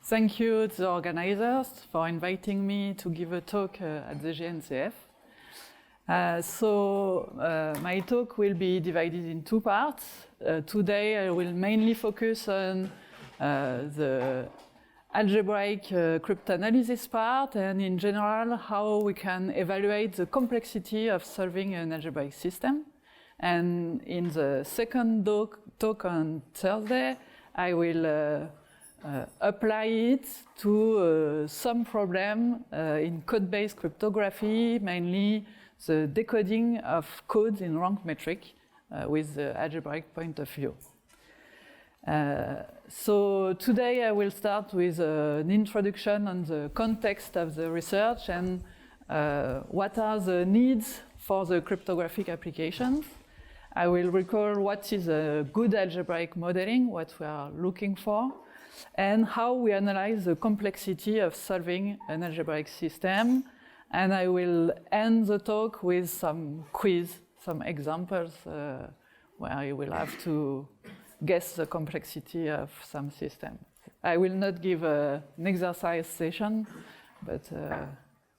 Thank you to the organizers for inviting me to give a talk at the GNCF. My talk will be divided in two parts. Today I will mainly focus on the algebraic cryptanalysis part, and in general how we can evaluate the complexity of solving an algebraic system. And in the second talk on Thursday, I will apply it to some problem in code-based cryptography, mainly the decoding of codes in rank metric with the algebraic point of view. So today I will start with an introduction on the context of the research and what are the needs for the cryptographic applications. I will recall what is a good algebraic modeling, what we are looking for, and how we analyze the complexity of solving an algebraic system. And I will end the talk with some quiz, some examples where you will have to guess the complexity of some system. I will not give an exercise session, but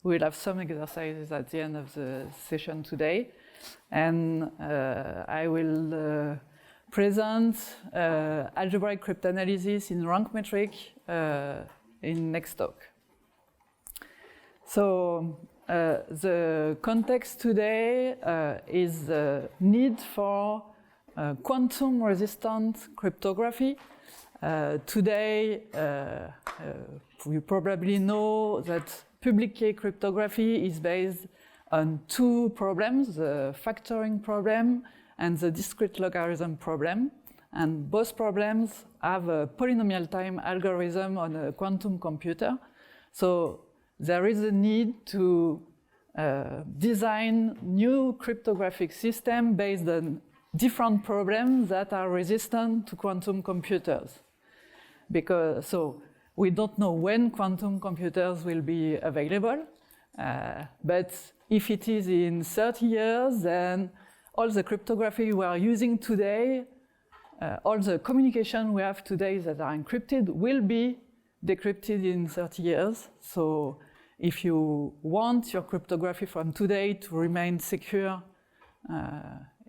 we'll have some exercises at the end of the session today. And I will present algebraic cryptanalysis in rank metric in next talk. So the context today is the need for quantum resistant cryptography. Today you probably know that public key cryptography is based on two problems, the factoring problem and the discrete logarithm problem. And both problems have a polynomial time algorithm on a quantum computer. So there is a need to design new cryptographic system based on different problems that are resistant to quantum computers. So we don't know when quantum computers will be available, but if it is in 30 years, then all the cryptography we are using today, all the communication we have today that are encrypted will be decrypted in 30 years. So if you want your cryptography from today to remain secure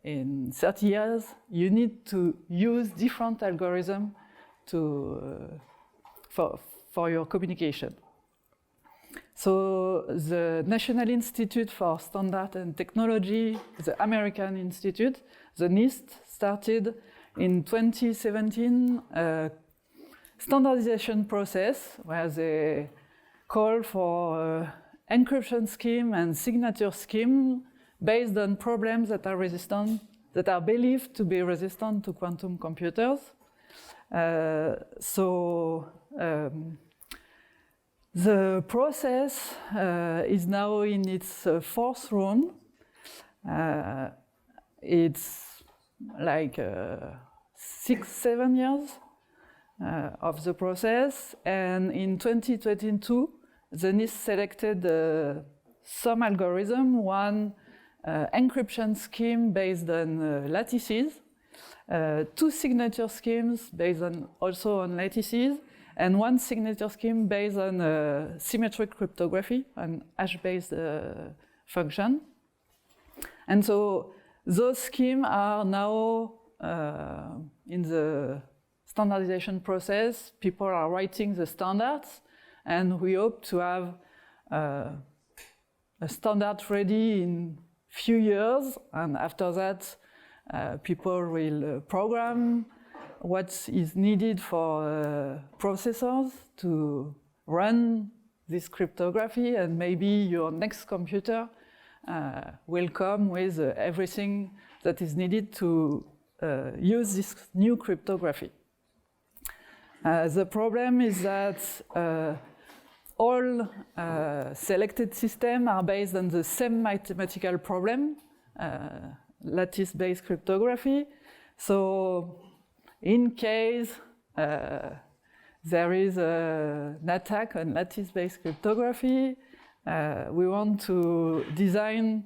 in 30 years, you need to use different algorithms for your communication. So the National Institute for Standards and Technology, the American Institute, the NIST, started in 2017 a standardization process where they call for encryption scheme and signature scheme based on problems that are resistant, that are believed to be resistant to quantum computers. The process is now in its fourth round. It's like 6-7 years of the process, and in 2022, the NIST selected some algorithm, one encryption scheme based on lattices, two signature schemes based also on lattices, and one signature scheme based on symmetric cryptography, an hash-based function. And so those schemes are now in the standardization process. People are writing the standards, and we hope to have a standard ready in few years, and after that people will program what is needed for processors to run this cryptography, and maybe your next computer will come with everything that is needed to use this new cryptography. The problem is that all selected systems are based on the same mathematical problem, lattice-based cryptography. So in case there is an attack on lattice-based cryptography, we want to design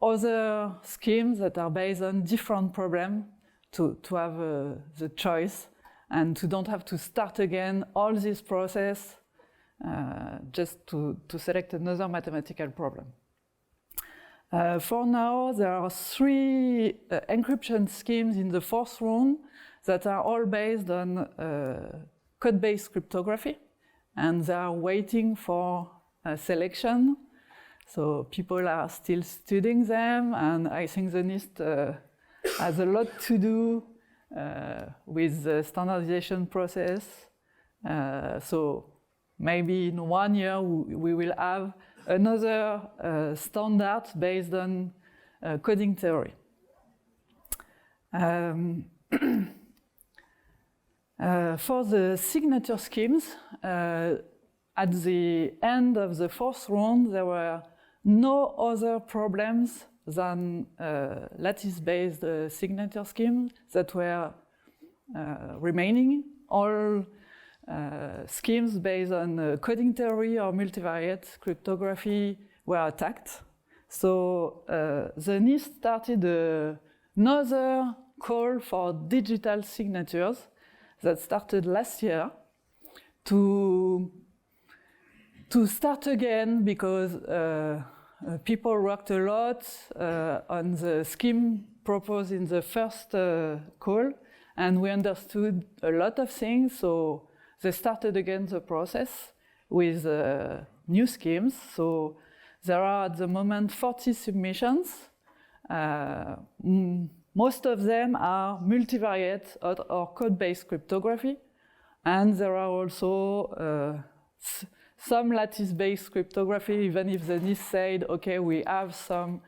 other schemes that are based on different problems to have the choice and to don't have to start again all this process just to select another mathematical problem. For now, there are 3 encryption schemes in the 4th round that are all based on code-based cryptography, and they are waiting for selection. So people are still studying them, and I think the NIST has a lot to do with the standardization process. So maybe in 1 year we will have another standard based on coding theory. For the signature schemes, at the end of the 4th round, there were no other problems than lattice-based signature schemes that were remaining. All schemes based on coding theory or multivariate cryptography were attacked. So the NIST started another call for digital signatures that started last year to start again, because people worked a lot on the scheme proposed in the first call, and we understood a lot of things, so they started again the process with new schemes. So there are at the moment 40 submissions. Most of them are multivariate or code-based cryptography, and there are also some lattice-based cryptography, even if the NIST said, okay, we have some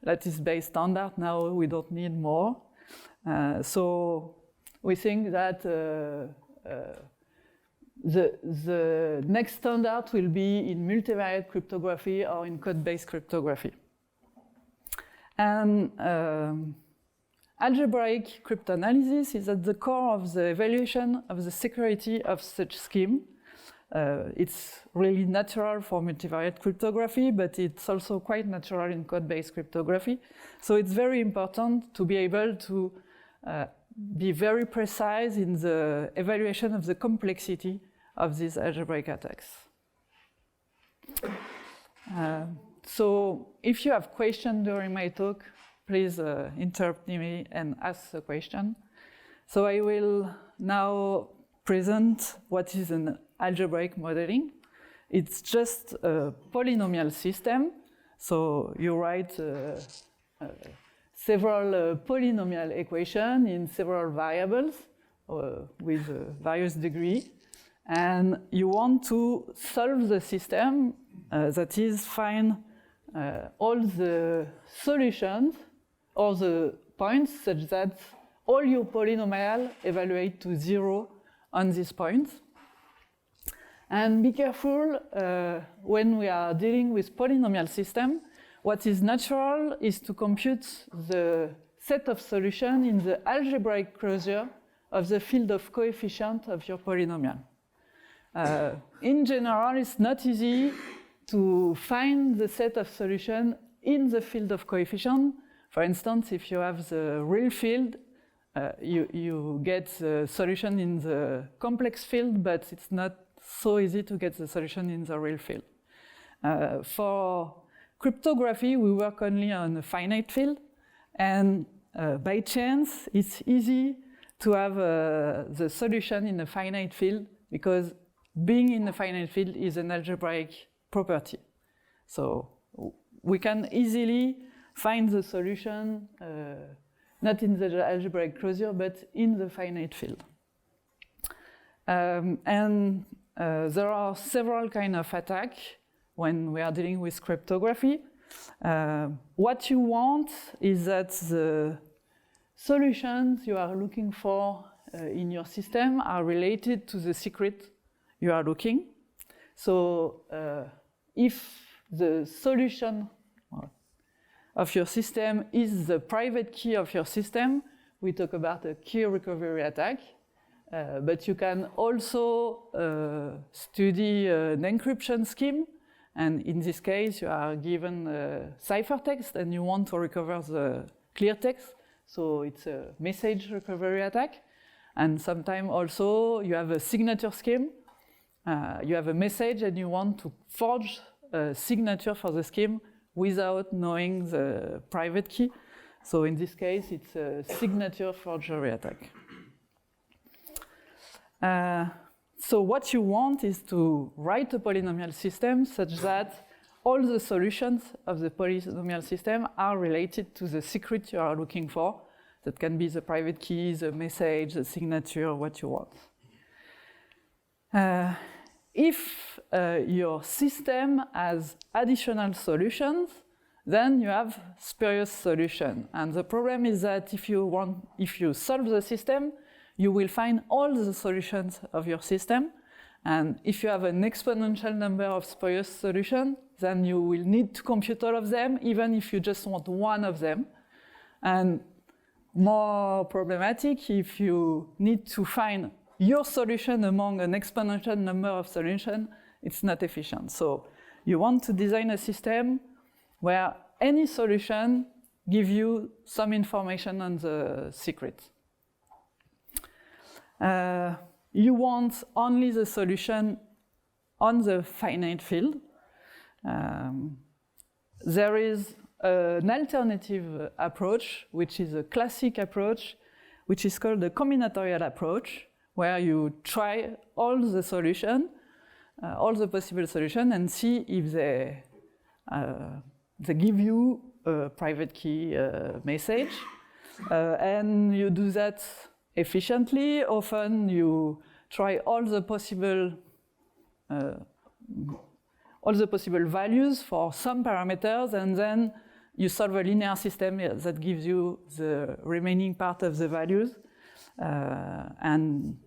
lattice-based standard, now we don't need more. So we think that the next standard will be in multivariate cryptography or in code-based cryptography. And algebraic cryptanalysis is at the core of the evaluation of the security of such scheme. It's really natural for multivariate cryptography, but it's also quite natural in code-based cryptography. So it's very important to be able to be very precise in the evaluation of the complexity of these algebraic attacks. So if you have questions during my talk, please interrupt me and ask the question. So I will now present what is an algebraic modeling. It's just a polynomial system. So you write several polynomial equations in several variables with various degree. And you want to solve the system, that is, find all the solutions or the points such that all your polynomial evaluate to 0 on this point. And be careful when we are dealing with polynomial system. What is natural is to compute the set of solutions in the algebraic closure of the field of coefficient of your polynomial. In general, it's not easy to find the set of solutions in the field of coefficient. For instance, if you have the real field, you get the solution in the complex field, but it's not so easy to get the solution in the real field. For cryptography, we work only on a finite field, and by chance, it's easy to have the solution in a finite field, because being in a finite field is an algebraic property. So we can easily find the solution not in the algebraic closure, but in the finite field. And there are several kinds of attacks when we are dealing with cryptography. What you want is that the solutions you are looking for in your system are related to the secret you are looking. So if the solution of your system is the private key of your system, we talk about a key recovery attack. But you can also study an encryption scheme. And in this case, you are given ciphertext and you want to recover the clear text. So it's a message recovery attack. And sometimes also you have a signature scheme. You have a message and you want to forge a signature for the scheme without knowing the private key. So in this case, it's a signature forgery attack. So what you want is to write a polynomial system such that all the solutions of the polynomial system are related to the secret you are looking for. That can be the private key, the message, the signature, what you want. If your system has additional solutions, then you have spurious solution. And the problem is that if you solve the system, you will find all the solutions of your system. And if you have an exponential number of spurious solutions, then you will need to compute all of them, even if you just want one of them. And more problematic, if you need to find your solution among an exponential number of solutions, it's not efficient. So you want to design a system where any solution gives you some information on the secret. You want only the solution on the finite field. There is an alternative approach, which is a classic approach, which is called the combinatorial approach, where you try all the solutions, all the possible solutions, and see if they give you a private key message. And you do that efficiently. Often you try all the possible values for some parameters, and then you solve a linear system that gives you the remaining part of the values, and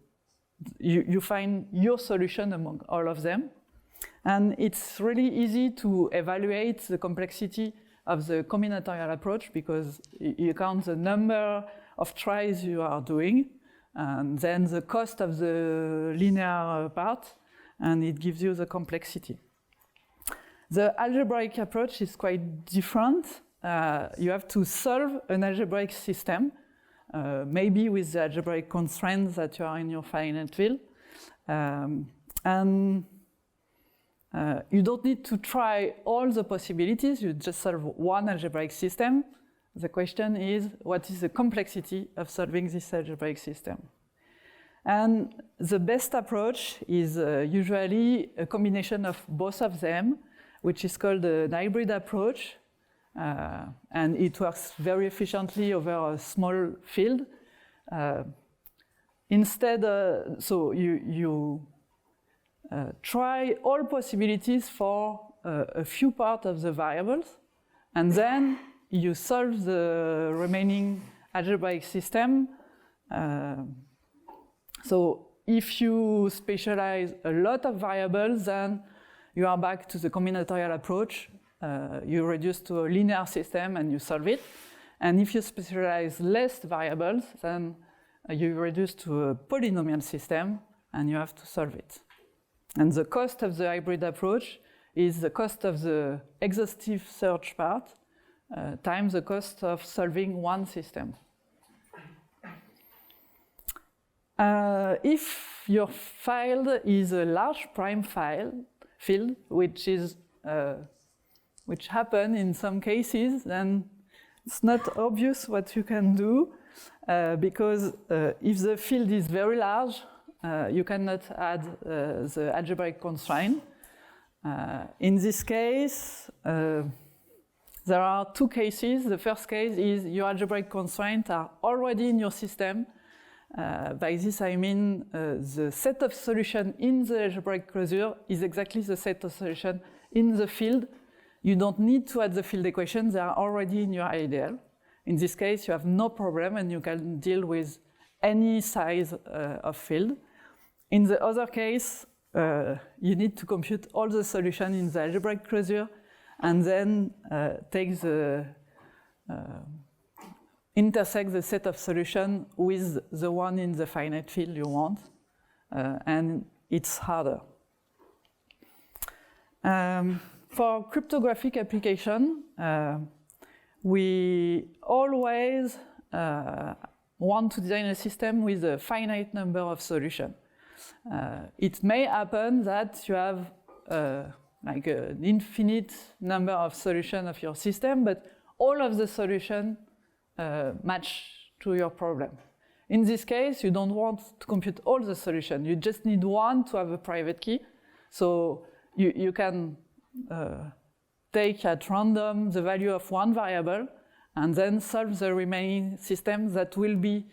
you find your solution among all of them. And it's really easy to evaluate the complexity of the combinatorial approach because you count the number of tries you are doing, and then the cost of the linear part, and it gives you the complexity. The algebraic approach is quite different. You have to solve an algebraic system, maybe with the algebraic constraints that you are in your finite field. And you don't need to try all the possibilities, you just solve one algebraic system. The question is, what is the complexity of solving this algebraic system? And the best approach is usually a combination of both of them, which is called an hybrid approach. And it works very efficiently over a small field. So you try all possibilities for a few parts of the variables, and then you solve the remaining algebraic system. So if you specialize a lot of variables, then you are back to the combinatorial approach. You reduce to a linear system and you solve it. And if you specialize less variables, then you reduce to a polynomial system and you have to solve it. And the cost of the hybrid approach is the cost of the exhaustive search part times the cost of solving one system. If your field is a large prime field, which happen in some cases, then it's not obvious what you can do, because if the field is very large, you cannot add the algebraic constraint. In this case, there are two cases. The first case is your algebraic constraints are already in your system. By this I mean the set of solutions in the algebraic closure is exactly the set of solutions in the field. You don't need to add the field equations, they are already in your IDL. In this case, you have no problem and you can deal with any size of field. In the other case, you need to compute all the solutions in the algebraic closure and then intersect the set of solutions with the one in the finite field you want, and it's harder. For cryptographic application, we always want to design a system with a finite number of solutions. It may happen that you have like an infinite number of solutions of your system, but all of the solutions match to your problem. In this case, you don't want to compute all the solutions. You just need one to have a private key. So you can take at random the value of one variable and then solve the remaining system that will be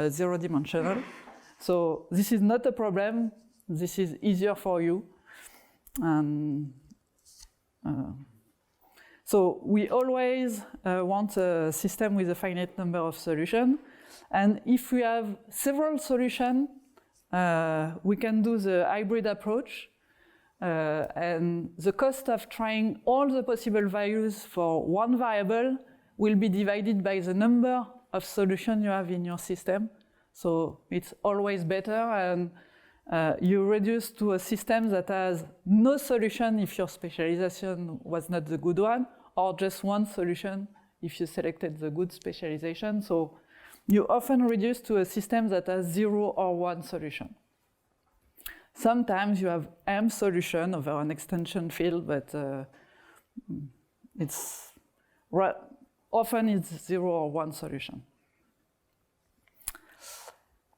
zero-dimensional. So this is not a problem. This is easier for you. So we always want a system with a finite number of solutions. And if we have several solutions, we can do the hybrid approach. And the cost of trying all the possible values for one variable will be divided by the number of solutions you have in your system. So it's always better, and you reduce to a system that has no solution if your specialization was not the good one, or just one solution if you selected the good specialization. So you often reduce to a system that has 0 or 1 solution. Sometimes you have m solution over an extension field, but often it's 0 or 1 solution.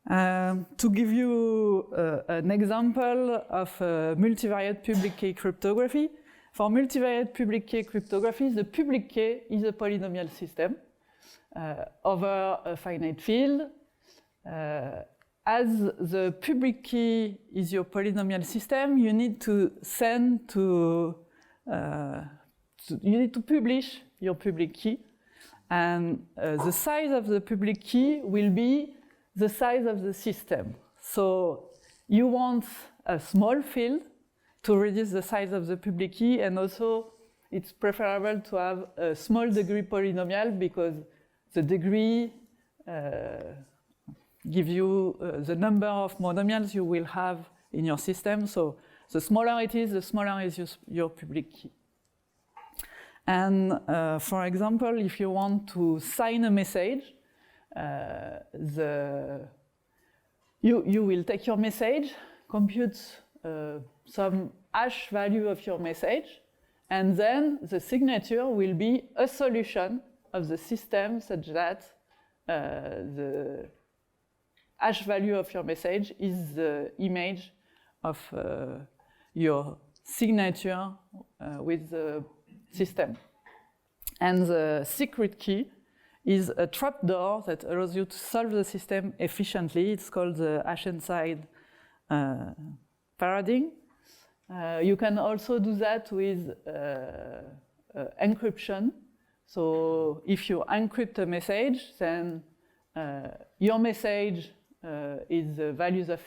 To give you an example of multivariate public key cryptography, for multivariate public key cryptography, the public key is a polynomial system over a finite field. As the public key is your polynomial system, you need to publish your public key, and the size of the public key will be the size of the system. So you want a small field to reduce the size of the public key, and also it's preferable to have a small degree polynomial because the degree gives you the number of monomials you will have in your system. So the smaller it is, the smaller is your public key. And for example, if you want to sign a message, you will take your message, compute some hash value of your message, and then the signature will be a solution of the system such that the hash value of your message is the image of your signature with the system. And the secret key is a trapdoor that allows you to solve the system efficiently. It's called the hash-inside paradigm. You can also do that with encryption. So if you encrypt a message, then your message is the values of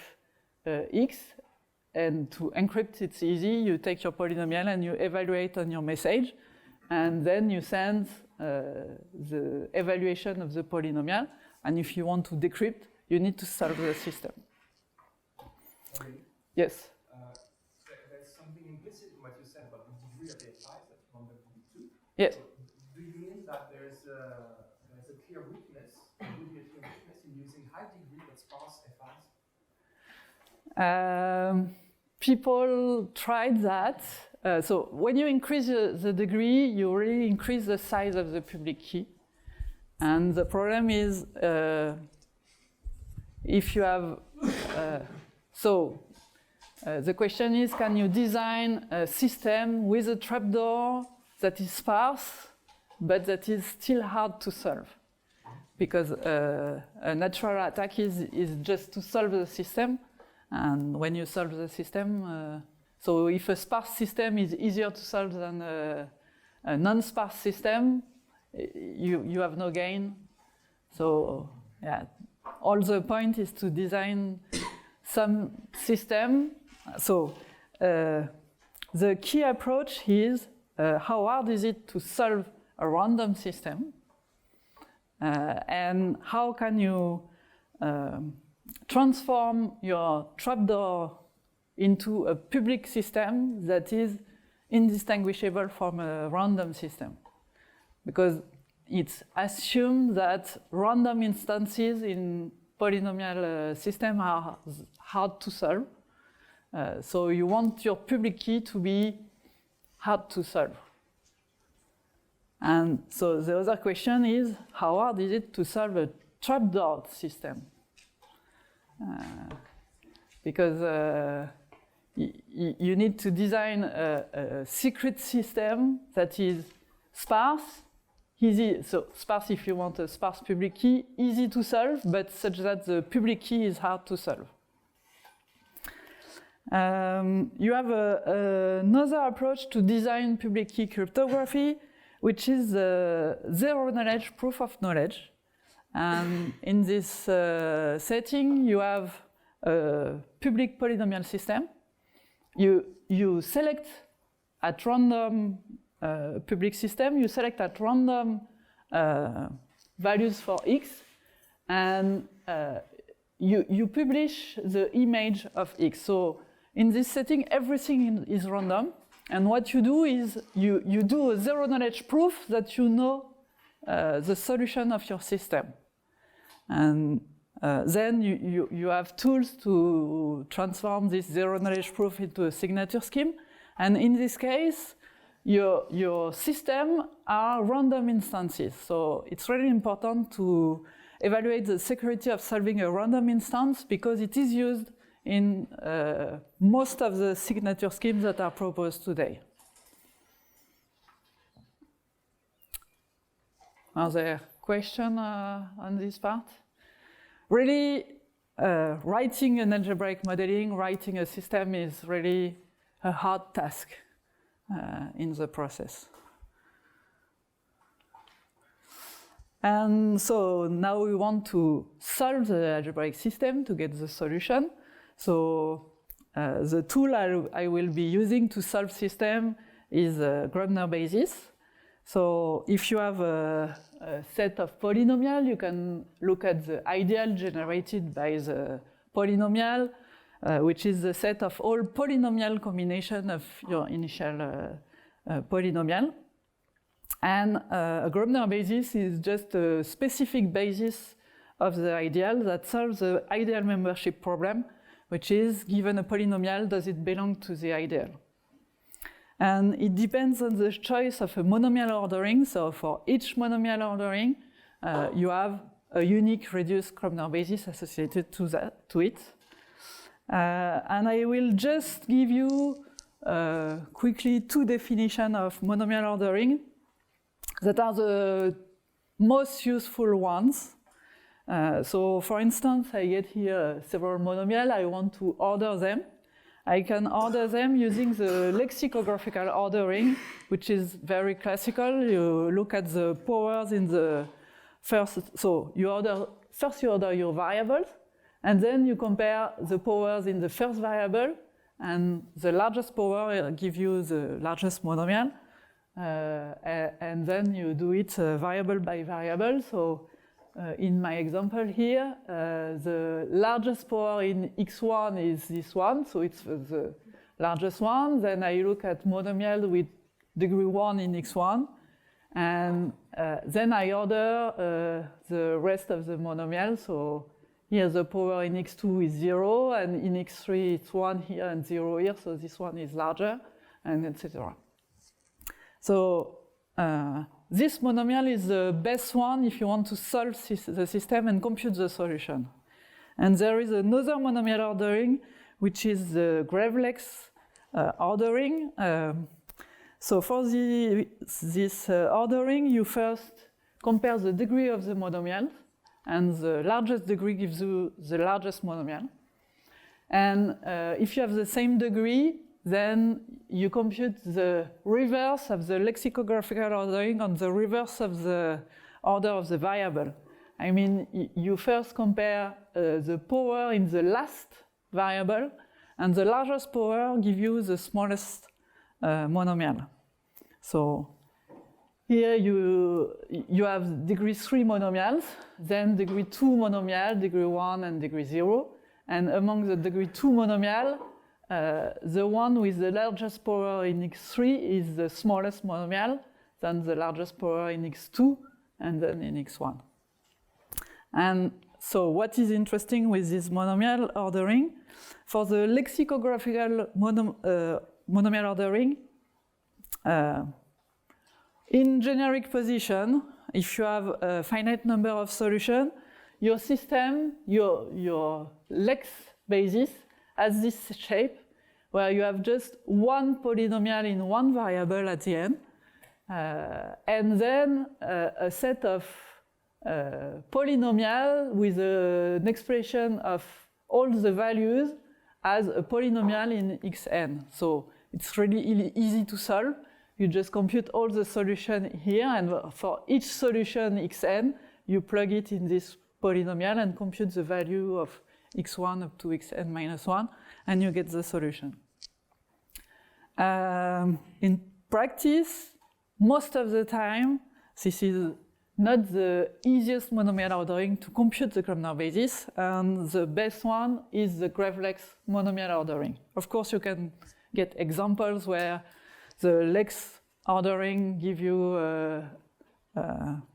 x, and to encrypt it's easy. You take your polynomial and you evaluate on your message, and then you send the evaluation of the polynomial. And if you want to decrypt, you need to solve the system. Okay. Yes? There's something implicit in what you said about the degree of the advice that you want them to be 2. Yes. So do you mean that there's a clear weakness, in using high degree but sparse advice? People tried that. So when you increase the degree, you really increase the size of the public key. And the problem is, if you have, the question is, can you design a system with a trapdoor that is sparse, but that is still hard to solve? Because a natural attack is just to solve the system. And when you solve the system, so if a sparse system is easier to solve than a non-sparse system, you have no gain. So yeah, all the point is to design some system. So the key approach is how hard is it to solve a random system, and how can you transform your trapdoor into a public system that is indistinguishable from a random system. Because it's assumed that random instances in polynomial system are hard to solve. So you want your public key to be hard to solve. And so the other question is, how hard is it to solve a trapdoor system? Because you need to design a secret system that is sparse, easy, so sparse if you want a sparse public key, easy to solve, but such that the public key is hard to solve. You have another approach to design public key cryptography, which is zero knowledge proof of knowledge. And in this setting, you have a public polynomial system. You select at random public system, you select at random values for x, and you publish the image of x. So in this setting, everything is random. And what you do is you do a zero knowledge proof that you know the solution of your system. And then you have tools to transform this zero knowledge proof into a signature scheme. And in this case, your system are random instances. So it's really important to evaluate the security of solving a random instance because it is used in most of the signature schemes that are proposed today. Are there questions on this part? Really, writing an algebraic modeling, writing a system is really a hard task in the process. And so now we want to solve the algebraic system to get the solution. So the tool I will be using to solve system is Gröbner basis. So if you have a set of polynomial, you can look at the ideal generated by the polynomial, which is the set of all polynomial combination of your initial polynomial. And a Gröbner basis is just a specific basis of the ideal that solves the ideal membership problem, which is, given a polynomial, does it belong to the ideal? And it depends on the choice of a monomial ordering. So for each monomial ordering, you have a unique reduced Gröbner basis associated to it. And I will just give you quickly two definitions of monomial ordering that are the most useful ones. So for instance, I get here several monomial, I want to order them. I can order them using the lexicographical ordering, which is very classical. You look at the powers in the first, so first you order your variables, and then you compare the powers in the first variable, and the largest power gives you the largest monomial. And then you do it variable by variable. So in my example here, the largest power in x1 is this one, so it's the largest one. Then I look at monomial with degree 1 in x1, and then I order the rest of the monomial. So here the power in x2 is 0, and in x3 it's 1 here and 0 here, so this one is larger, and etc. So this monomial is the best one if you want to solve the system and compute the solution. And there is another monomial ordering, which is the Grevex ordering. So for this ordering, you first compare the degree of the monomial, and the largest degree gives you the largest monomial. And if you have the same degree, then you compute the reverse of the lexicographical ordering on the reverse of the order of the variable. I mean, you first compare the power in the last variable, and the largest power gives you the smallest monomial. So here you have degree 3 monomials, then degree 2 monomial, degree 1 and degree 0. And among the degree 2 monomial, the one with the largest power in x3 is the smallest monomial, then the largest power in x2, and then in x1. And so what is interesting with this monomial ordering, for the lexicographical monomial ordering, in generic position, if you have a finite number of solutions, your system, your lex basis has this shape where you have just one polynomial in one variable at the end, and then a set of polynomial with an expression of all the values as a polynomial in xn. So it's really easy to solve. You just compute all the solution here, and for each solution xn, you plug it in this polynomial and compute the value of x1 up to xn minus 1, and you get the solution. In practice, most of the time, this is not the easiest monomial ordering to compute the Grobner basis, and the best one is the Grev-Lex monomial ordering. Of course, you can get examples where the Lex ordering give you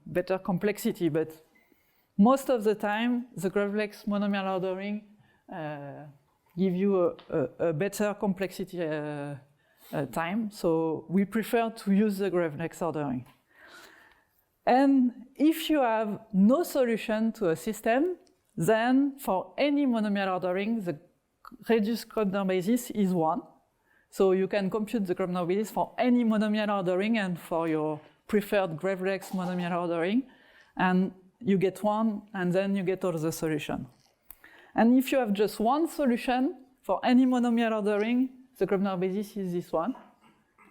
better complexity, but most of the time, the Grev-Lex monomial ordering give you a better complexity time, so we prefer to use the Grev-Lex ordering. And if you have no solution to a system, then for any monomial ordering, the reduced Grobner basis is 1. So you can compute the Grobner basis for any monomial ordering and for your preferred Grev-Lex monomial ordering, and you get 1, and then you get all the solution. And if you have just one solution for any monomial ordering, the Grobner basis is this one.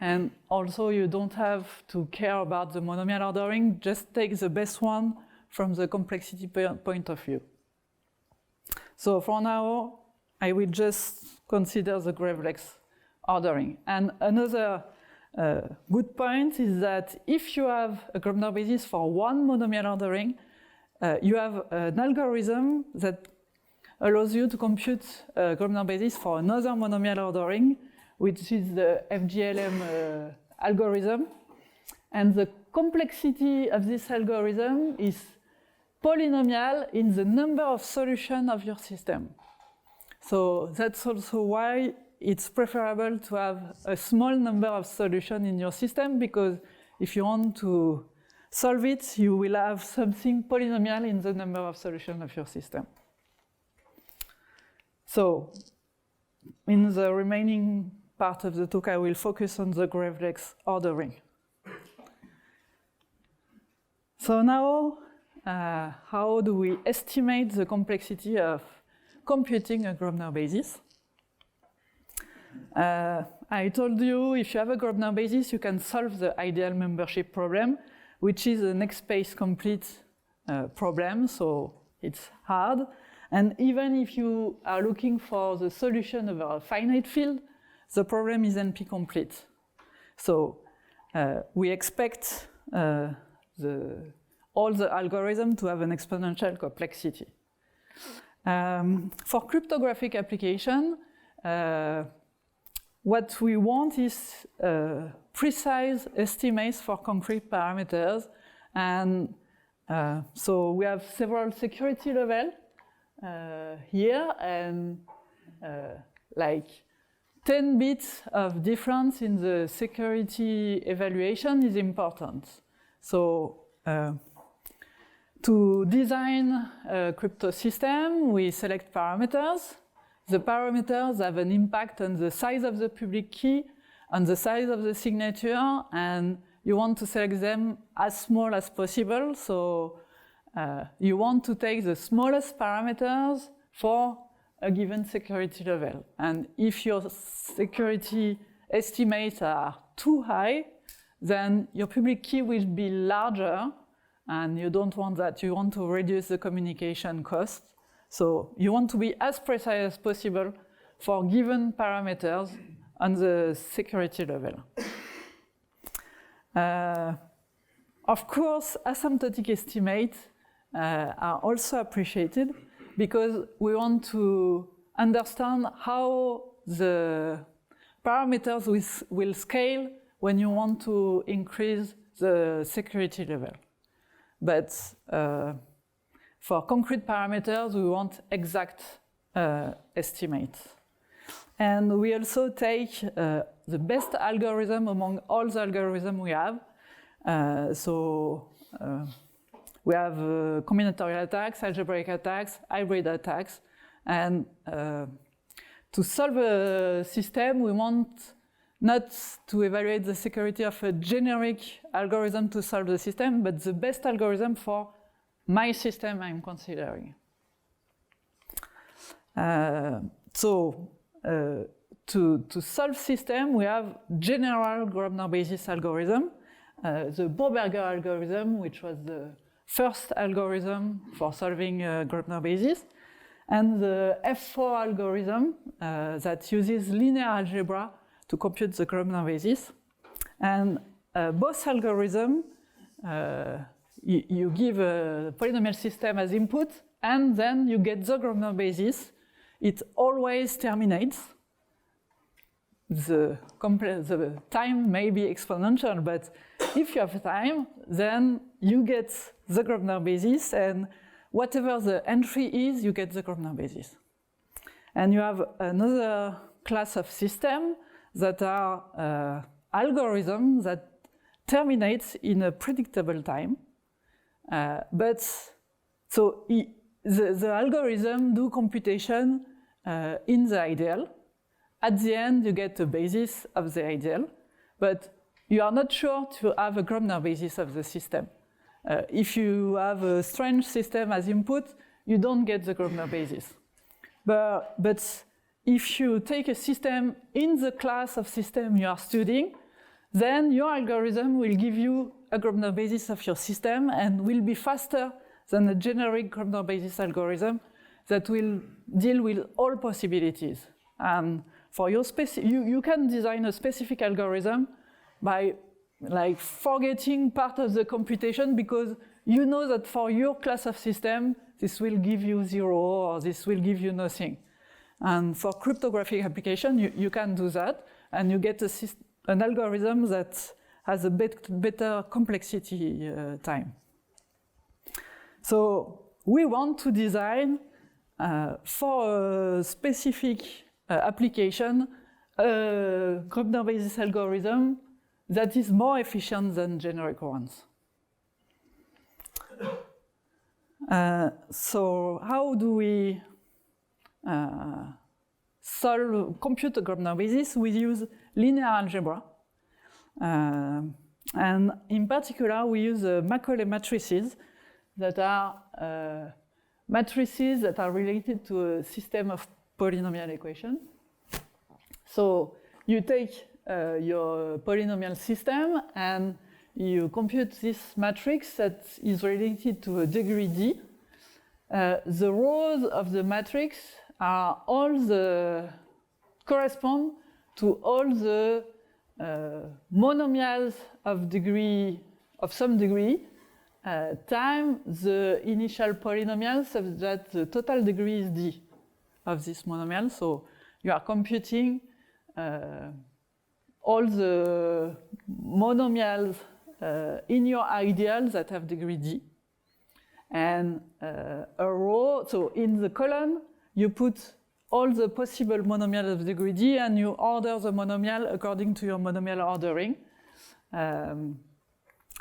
And also you don't have to care about the monomial ordering, just take the best one from the complexity point of view. So for now, I will just consider the Grev-Lex ordering. And another good point is that if you have a Grobner basis for one monomial ordering, you have an algorithm that allows you to compute a Grobner basis for another monomial ordering, which is the FGLM algorithm. And the complexity of this algorithm is polynomial in the number of solutions of your system. So that's also why it's preferable to have a small number of solutions in your system, because if you want to solve it, you will have something polynomial in the number of solutions of your system. So in the remaining part of the talk, I will focus on the Grev-Lex ordering. So now, how do we estimate the complexity of computing a Grobner basis? I told you if you have a Grobner basis, you can solve the ideal membership problem, which is an X-space complete problem, so it's hard. And even if you are looking for the solution of a finite field, the problem is NP complete. So we expect all the algorithm to have an exponential complexity. For cryptographic application, what we want is precise estimates for concrete parameters. And so we have several security levels here, and like 10 bits of difference in the security evaluation is important. So to design a crypto system, we select parameters. The parameters have an impact on the size of the public key, on the size of the signature, and you want to select them as small as possible. So you want to take the smallest parameters for a given security level. And if your security estimates are too high, then your public key will be larger, and you don't want that. You want to reduce the communication cost. So you want to be as precise as possible for given parameters on the security level. Of course, asymptotic estimates are also appreciated, because we want to understand how the parameters will scale when you want to increase the security level. but for concrete parameters, we want exact estimates. And we also take the best algorithm among all the algorithms we have. We have combinatorial attacks, algebraic attacks, hybrid attacks, and to solve a system, we want not to evaluate the security of a generic algorithm to solve the system, but the best algorithm for my system I'm considering. To solve system, we have general Grobner basis algorithm, the Bohrberger algorithm, which was the first algorithm for solving Grobner basis, and the F4 algorithm that uses linear algebra to compute the Grobner basis. And both algorithms, you give a polynomial system as input, and then you get the Grobner basis. It always terminates. The time may be exponential, but if you have time, then you get the Grobner basis, and whatever the entry is, you get the Grobner basis. And you have another class of system that are algorithms that terminates in a predictable time. The algorithm do computation in the ideal. At the end, you get the basis of the ideal, but you are not sure to have a Grobner basis of the system. If you have a strange system as input, you don't get the Grobner basis. But if you take a system in the class of system you are studying, then your algorithm will give you a Grobner basis of your system and will be faster than a generic Grobner basis algorithm that will deal with all possibilities. And for your you can design a specific algorithm by forgetting part of the computation, because you know that for your class of system, this will give you 0 or this will give you nothing. And for cryptographic application, you can do that, and you get an algorithm that has a better complexity time. So we want to design for a specific application a Grobner basis algorithm that is more efficient than generic ones. So how do we compute a Grobner basis? We use linear algebra. And in particular, we use Macaulay matrices that are matrices that are related to a system of polynomial equations. So you take your polynomial system and you compute this matrix that is related to a degree d. The rows of the matrix are correspond to all the monomials of some degree time the initial polynomial, such that the total degree is d of this monomial. So you are computing all the monomials in your ideal that have degree d. And a row, so in the column, you put all the possible monomials of degree d, and you order the monomial according to your monomial ordering.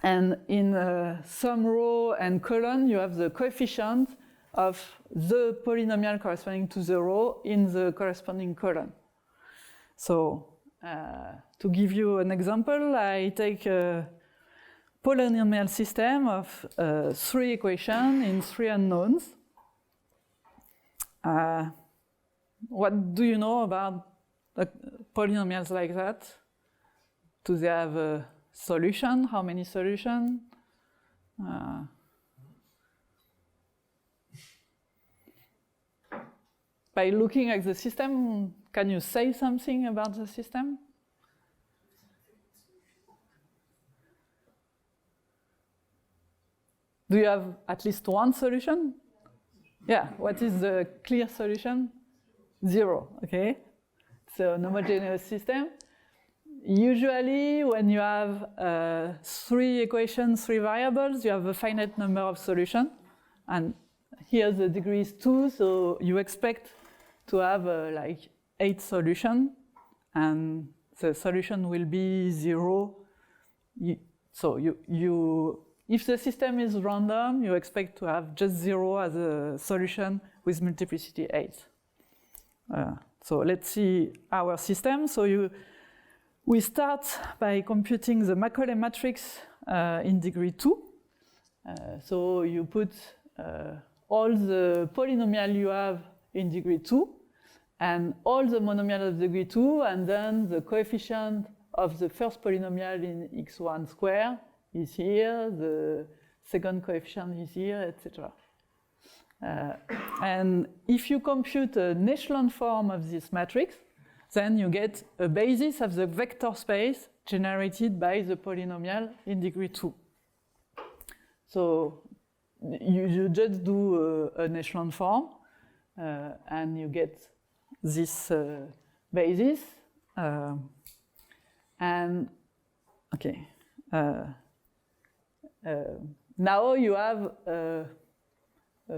And in some row and column, you have the coefficient of the polynomial corresponding to the row in the corresponding column. So to give you an example, I take a polynomial system of 3 equations in 3 unknowns. What do you know about polynomials like that? Do they have a solution? How many solutions? By looking at the system, can you say something about the system? Do you have at least one solution? Yeah, what is the clear solution? 0, okay? It's an homogeneous system. usually, when you have 3 equations, 3 variables, you have a finite number of solutions. And here the degree is 2, so you expect to have like 8 solutions. And the solution will be 0. If the system is random, you expect to have just 0 as a solution with multiplicity 8. So let's see our system. So we start by computing the Magali matrix in degree 2. So you put all the polynomial you have in degree 2 and all the monomial of degree 2, and then the coefficient of the first polynomial in x1 square is here, the second coefficient is here, etc. And if you compute an echelon form of this matrix, then you get a basis of the vector space generated by the polynomial in degree 2. So you just do an echelon form, and you get this basis. And okay, now you have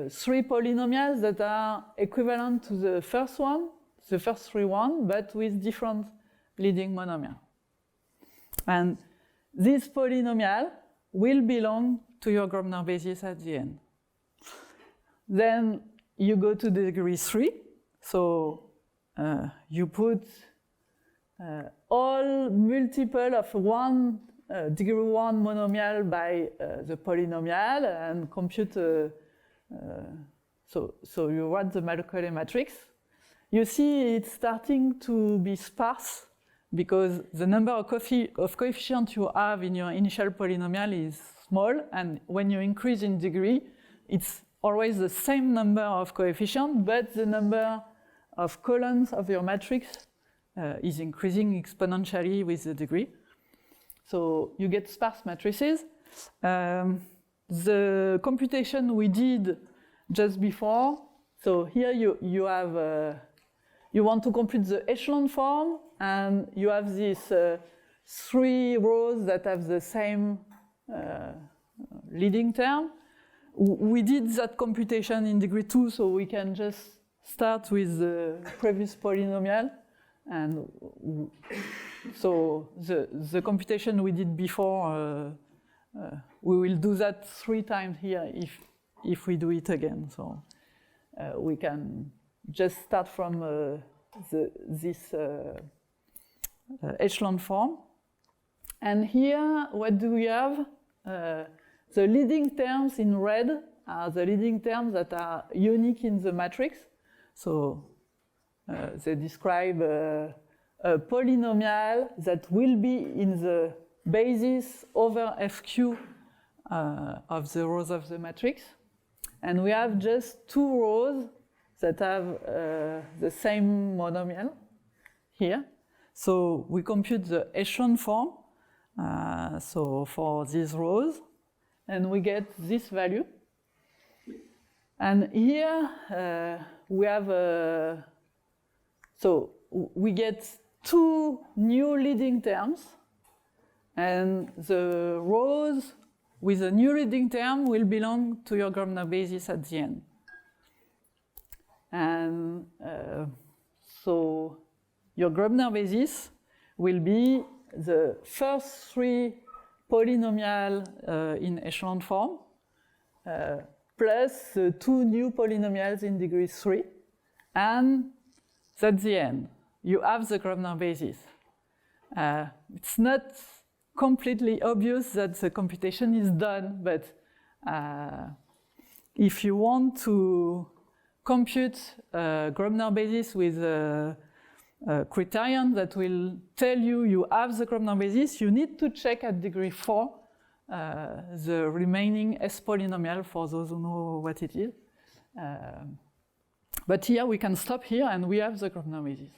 3 polynomials that are equivalent to the first one, the first 3 ones, but with different leading monomial. And this polynomial will belong to your Grobner basis at the end. Then you go to degree 3, so you put all multiple of degree 1 monomial by the polynomial and compute. So you write the Magali matrix. You see it's starting to be sparse because the number of coefficients you have in your initial polynomial is small, and when you increase in degree, it's always the same number of coefficients, but the number of columns of your matrix is increasing exponentially with the degree. So you get sparse matrices. The computation we did just before, so here you have, you want to compute the echelon form, and you have these 3 rows that have the same leading term. We did that computation in degree 2, so we can just start with the previous polynomial. And so the computation we did before, we will do that 3 times here if we do it again. So we can just start from this echelon form. And here, what do we have? The leading terms in red are the leading terms that are unique in the matrix. So they describe a polynomial that will be in the basis over FQ of the rows of the matrix. And we have just 2 rows that have the same monomial here. So we compute the echelon form, so for these rows, and we get this value. And here we have so we get 2 new leading terms, and the rows with a new leading term will belong to your Grobner basis at the end. And so your Grobner basis will be the first 3 polynomial in echelon form, plus 2 new polynomials in degree 3, and that's the end. You have the Grobner basis. It's not completely obvious that the computation is done, but if you want to compute Grobner basis with a criterion that will tell you have the Grobner basis, you need to check at degree 4 the remaining S polynomial for those who know what it is. But here we can stop here and we have the Grobner basis.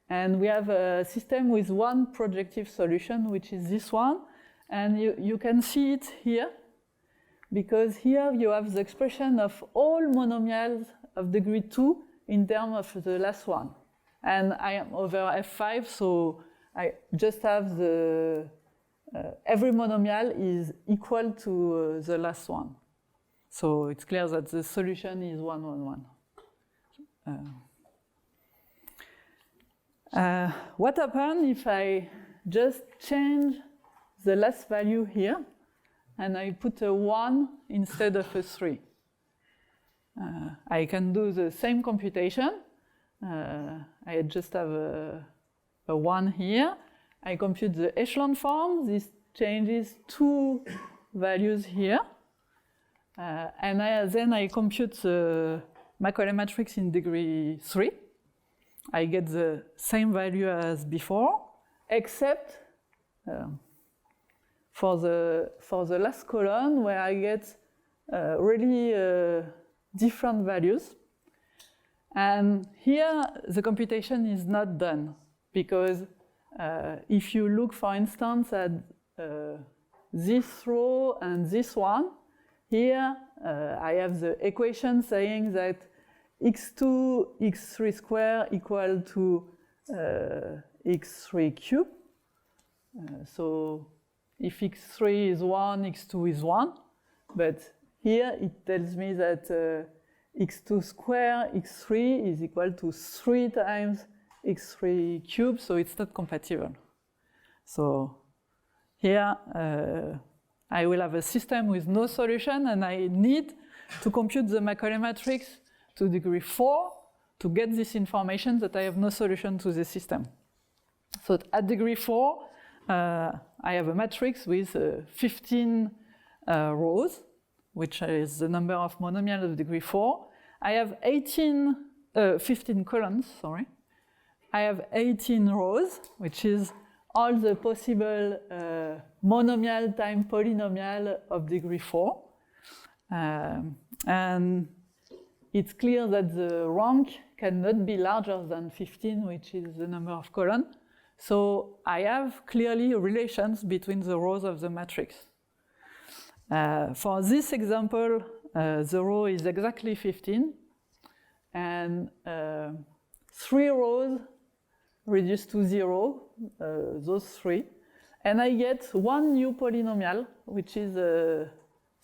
And we have a system with 1 projective solution, which is this one. And you can see it here, because here you have the expression of all monomials of degree 2 in terms of the last one. And I am over F5, so I just have the every monomial is equal to the last one. So it's clear that the solution is 1, 1, 1. What happens if I just change the last value here and I put a 1 instead of a 3? I can do the same computation. I just have a 1 here. I compute the echelon form. This changes 2 values here. And then I compute the Macaulay matrix in degree 3. I get the same value as before, except for the last column where I get really different values. And here the computation is not done because if you look, for instance, at this row and this one, here I have the equation saying that x2, x3 square equal to x3 cube. So if x3 is 1, x2 is 1. But here it tells me that x2 square, x3 is equal to 3 times x3 cube, so it's not compatible. So here I will have a system with no solution, and I need to compute the Macaulay matrix to degree 4 to get this information that I have no solution to the system. So at degree 4, I have a matrix with 15 rows, which is the number of monomials of degree 4. I have 15 columns, sorry. I have 18 rows, which is all the possible monomial times polynomial of degree 4. And it's clear that the rank cannot be larger than 15, which is the number of columns. So I have clearly relations between the rows of the matrix. For this example, the row is exactly 15, and 3 rows reduce to 0, those 3. And I get 1 new polynomial, which is the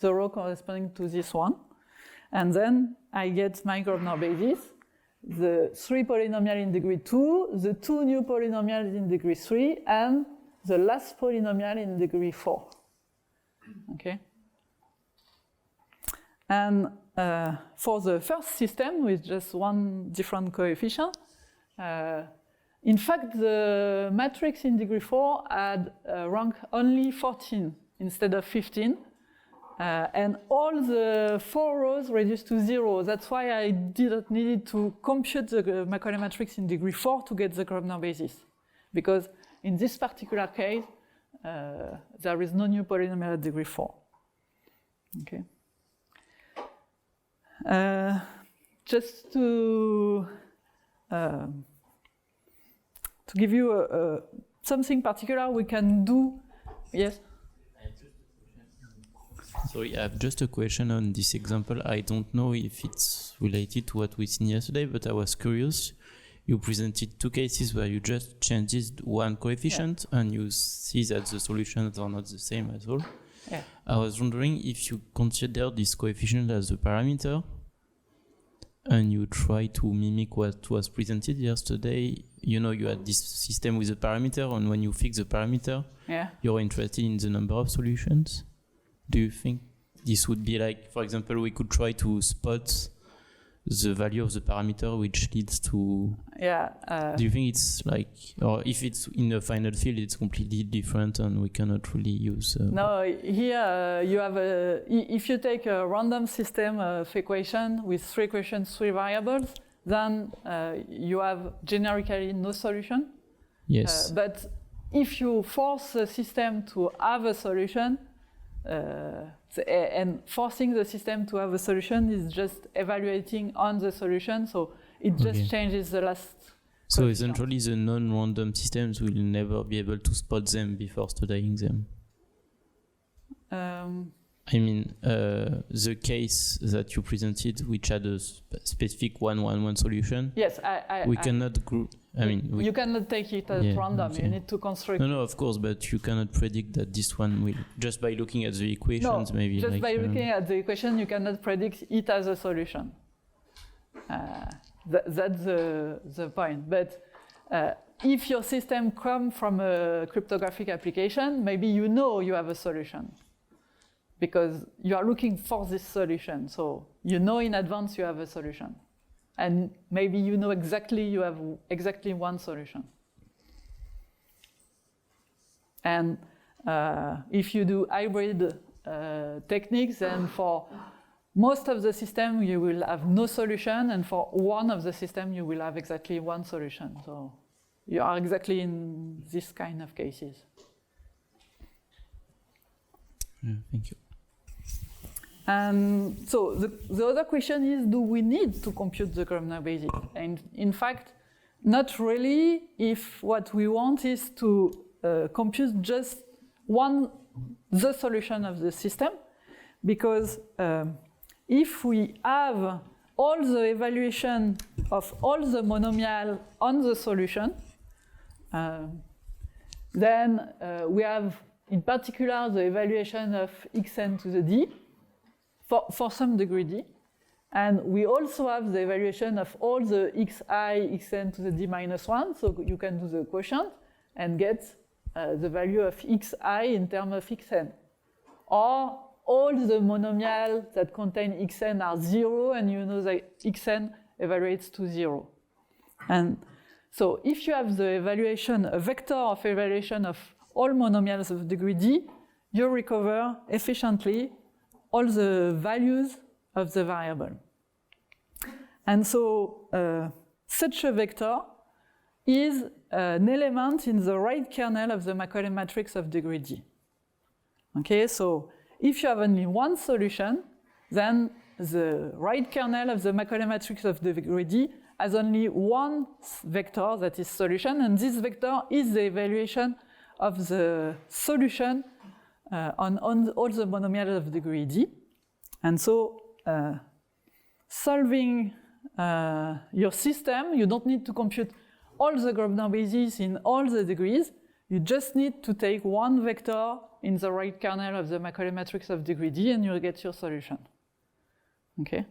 row corresponding to this one. And then I get my Grosvenor basis, the 3 polynomials in degree 2, the 2 new polynomials in degree 3, and the last polynomial in degree 4. Okay? And for the first system with just one different coefficient, in fact, the matrix in degree 4 had rank only 14 instead of 15. And all the 4 rows reduced to 0. That's why I didn't need to compute the Macaulay matrix in degree 4 to get the Grosvenor basis. Because in this particular case, there is no new polynomial at degree 4. Okay. Just to give you something particular we can do. Yes? Sorry, I have just a question on this example. I don't know if it's related to what we seen yesterday, but I was curious. You presented 2 cases where you just changed one coefficient, and you see that the solutions are not the same at all. Yeah. I was wondering if you consider this coefficient as a parameter, and you try to mimic what was presented yesterday. You know, you had this system with a parameter, and when you fix the parameter, you're interested in the number of solutions. Do you think this would be like, for example, we could try to spot the value of the parameter which leads to... do you think it's like, or if it's in the final field, it's completely different and we cannot really use... No, here you have if you take a random system of equation with 3 equations, 3 variables, then you have generically no solution. Yes. But if you force the system to have a solution, and forcing the system to have a solution is just evaluating on the solution, so it just changes the last. So essentially the non-random systems will never be able to spot them before studying them. I mean, the case that you presented, which had a specific 1-1-1 solution. Yes, we cannot group. I mean, you cannot take it as random. Okay. You need to construct. No, of course, but you cannot predict that this one will just by looking at the equations. No, maybe just like, by looking at the equation, you cannot predict it as a solution. That's the point. But if your system comes from a cryptographic application, maybe you know you have a solution, because you are looking for this solution. So you know in advance you have a solution. And maybe you know exactly you have exactly one solution. And if you do hybrid techniques, then for most of the system you will have no solution, and for one of the system you will have exactly one solution. So you are exactly in this kind of cases. Thank you. And so the other question is, do we need to compute the Grosvenor basis? And in fact, not really, if what we want is to compute just the solution of the system, because if we have all the evaluation of all the monomial on the solution, then we have in particular the evaluation of xn to the d for some degree d, and we also have the evaluation of all the xi xn to the d minus 1, so you can do the quotient and get the value of xi in terms of xn. Or all the monomials that contain xn are 0, and you know that xn evaluates to 0. And so if you have the evaluation, a vector of evaluation of all monomials of degree d, you recover efficiently all the values of the variable. And so such a vector is an element in the right kernel of the Macaulay matrix of degree d. Okay, so if you have only one solution, then the right kernel of the Macaulay matrix of degree d has only one vector that is solution, and this vector is the evaluation of the solution on all the monomials of degree d. And so solving your system, you don't need to compute all the Grosvenor bases in all the degrees. You just need to take one vector in the right kernel of the Macaulay matrix of degree d, and you'll get your solution. Okay?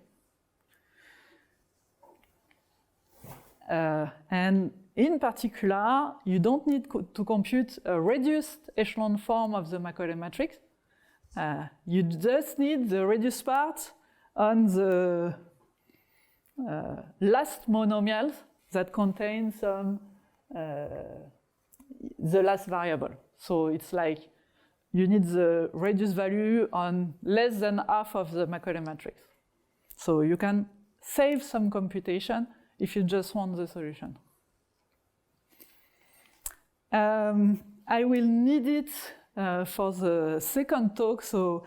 And in particular, you don't need to compute a reduced echelon form of the Macaulay matrix. You just need the reduced part on the last monomials that contain some the last variable. So it's like you need the reduced value on less than half of the Macaulay matrix. So you can save some computation if you just want the solution. I will need it for the second talk, so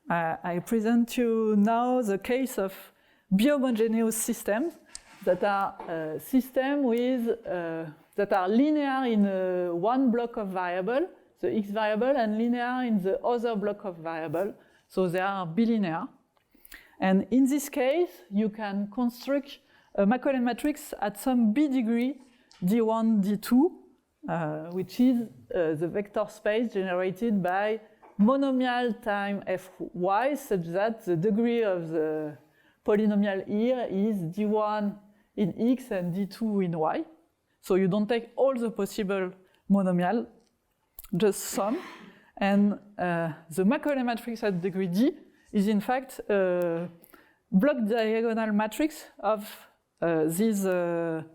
I present you now the case of bihomogeneous systems that are systems with that are linear in one block of variable, the x variable, and linear in the other block of variable, so they are bilinear. And in this case, you can construct a Macaulay matrix at some b degree, d1, d2, which is the vector space generated by monomial time fy, such that the degree of the polynomial here is d1 in x and d2 in y. So you don't take all the possible monomial, just some. And the Macaulay matrix at degree d is in fact a block diagonal matrix of these md1,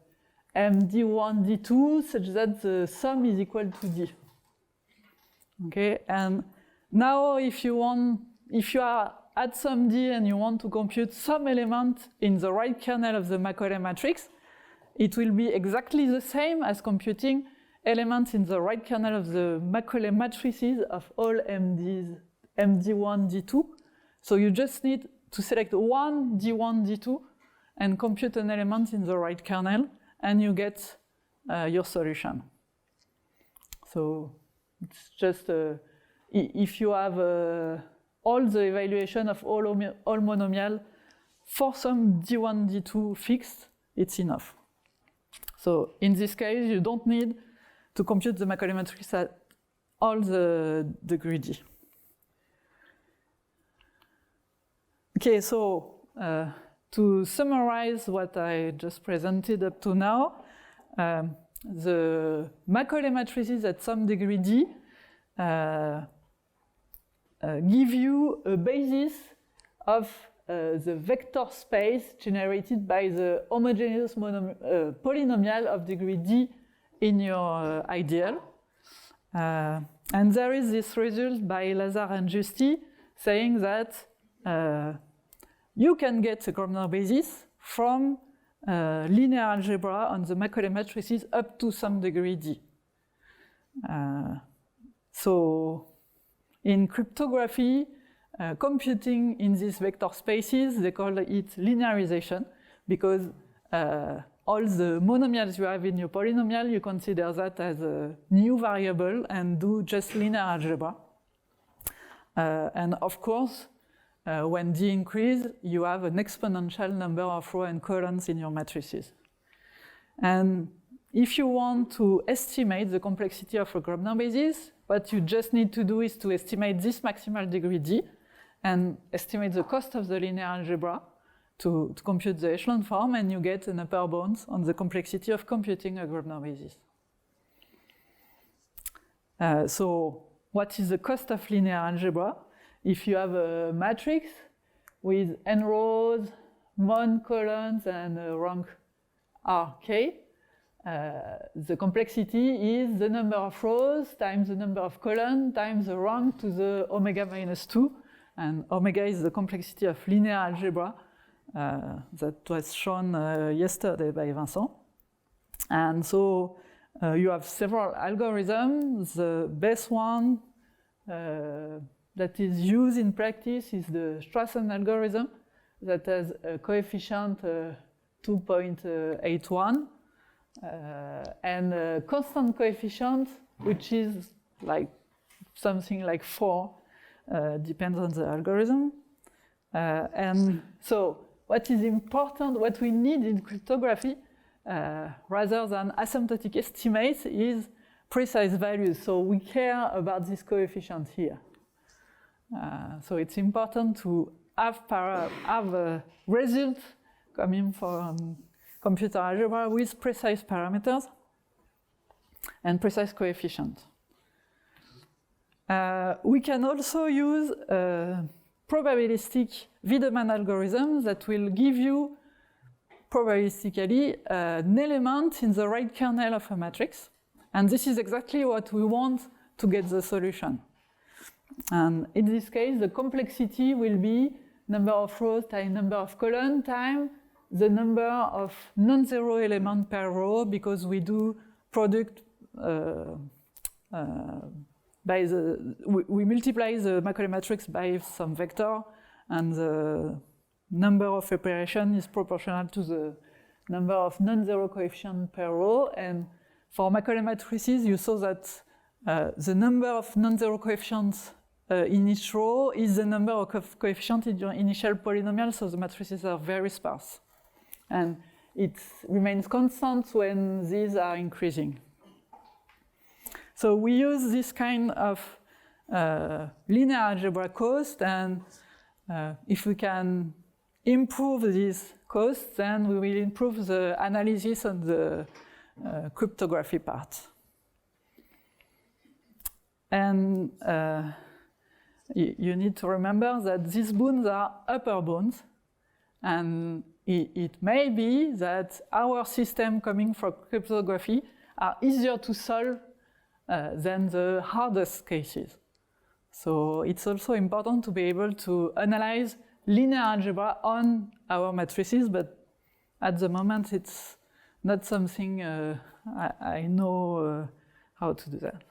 d2, such that the sum is equal to d. Okay, and now if you are at some d and you want to compute some element in the right kernel of the Macaulay matrix, it will be exactly the same as computing elements in the right kernel of the Macaulay matrices of all md1, d2. So you just need to select one d1, d2 and compute an element in the right kernel, and you get your solution. So it's just if you have all the evaluation of all monomial for some D1, D2 fixed, it's enough. So in this case, you don't need to compute the Macaulay matrix at all the degree D. Okay, so to summarize what I just presented up to now, the Macaulay matrices at some degree D give you a basis of the vector space generated by the homogeneous polynomial of degree D in your ideal. And there is this result by Lazar and Justy saying that you can get a Grobner basis from linear algebra on the Macaulay matrices up to some degree D. So in cryptography, computing in these vector spaces, they call it linearization, because all the monomials you have in your polynomial, you consider that as a new variable and do just linear algebra. And of course, when D increase, you have an exponential number of rows and columns in your matrices. And if you want to estimate the complexity of a Grobner basis, what you just need to do is to estimate this maximal degree D and estimate the cost of the linear algebra to compute the echelon form, and you get an upper bound on the complexity of computing a Grobner basis. So what is the cost of linear algebra? If you have a matrix with n rows, mon columns, and a rank Rk, the complexity is the number of rows times the number of columns times the rank to the omega minus 2. And omega is the complexity of linear algebra that was shown yesterday by Vincent. And so you have several algorithms. The best one that is used in practice is the Strassen algorithm that has a coefficient 2.81 and a constant coefficient which is like something like 4, depends on the algorithm. And so what is important, what we need in cryptography rather than asymptotic estimates is precise values. So we care about this coefficient here. So it's important to have a result coming from computer algebra with precise parameters and precise coefficient. We can also use probabilistic Wiedemann algorithm that will give you probabilistically an element in the right kernel of a matrix. And this is exactly what we want to get the solution. And in this case, the complexity will be number of rows times number of columns times the number of non-zero elements per row, because we do product by we multiply the Macaulay matrix by some vector, and the number of operations is proportional to the number of non-zero coefficients per row. And for Macaulay matrices, you saw that the number of non-zero coefficients in each row is the number of coefficients in your initial polynomial, so the matrices are very sparse. And it remains constant when these are increasing. So we use this kind of linear algebra cost, and if we can improve this cost, then we will improve the analysis on the cryptography part. And you need to remember that these bounds are upper bounds, and it may be that our system coming from cryptography are easier to solve than the hardest cases. So it's also important to be able to analyze linear algebra on our matrices, but at the moment it's not something I know how to do that.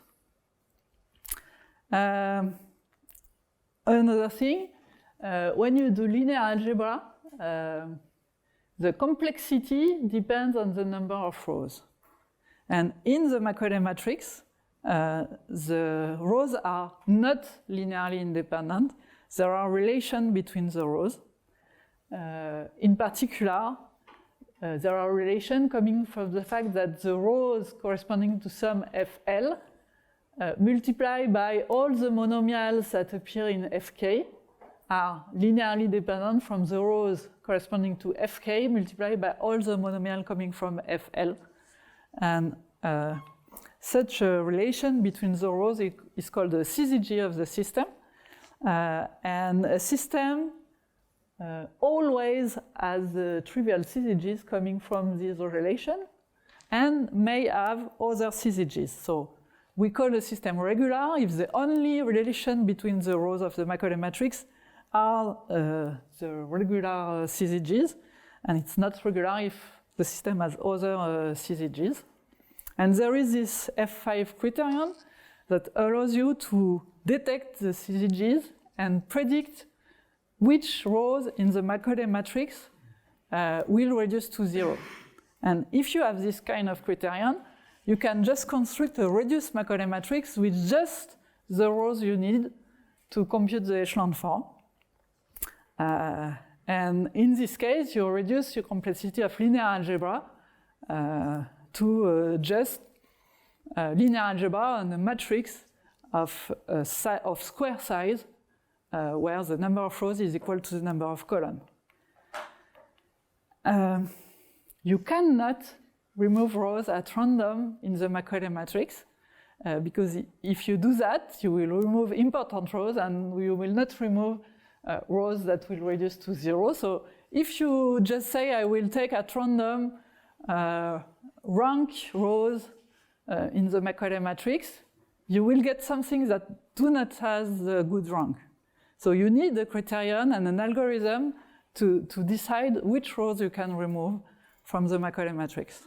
Another thing, when you do linear algebra, the complexity depends on the number of rows. And in the Macaulay matrix, the rows are not linearly independent. there are relations between the rows. In particular, there are relations coming from the fact that the rows corresponding to some FL multiplied by all the monomials that appear in Fk are linearly dependent from the rows corresponding to Fk multiplied by all the monomials coming from Fl. And such a relation between the rows is called the CZG of the system. And a system always has trivial CZGs coming from this relation and may have other CZGs. So we call the system regular if the only relation between the rows of the Macaulay matrix are the regular CZGs, and it's not regular if the system has other CZGs. And there is this F5 criterion that allows you to detect the CZGs and predict which rows in the Macaulay matrix will reduce to 0. And if you have this kind of criterion, you can just construct a reduced Macaulay matrix with just the rows you need to compute the echelon form. And in this case, you reduce your complexity of linear algebra to just linear algebra on a matrix of square size where the number of rows is equal to the number of columns. You cannot remove rows at random in the Macaulay matrix because if you do that, you will remove important rows and you will not remove rows that will reduce to 0. So if you just say, I will take at random rank rows in the Macaulay matrix, you will get something that do not have a good rank. So you need a criterion and an algorithm to decide which rows you can remove from the Macaulay matrix.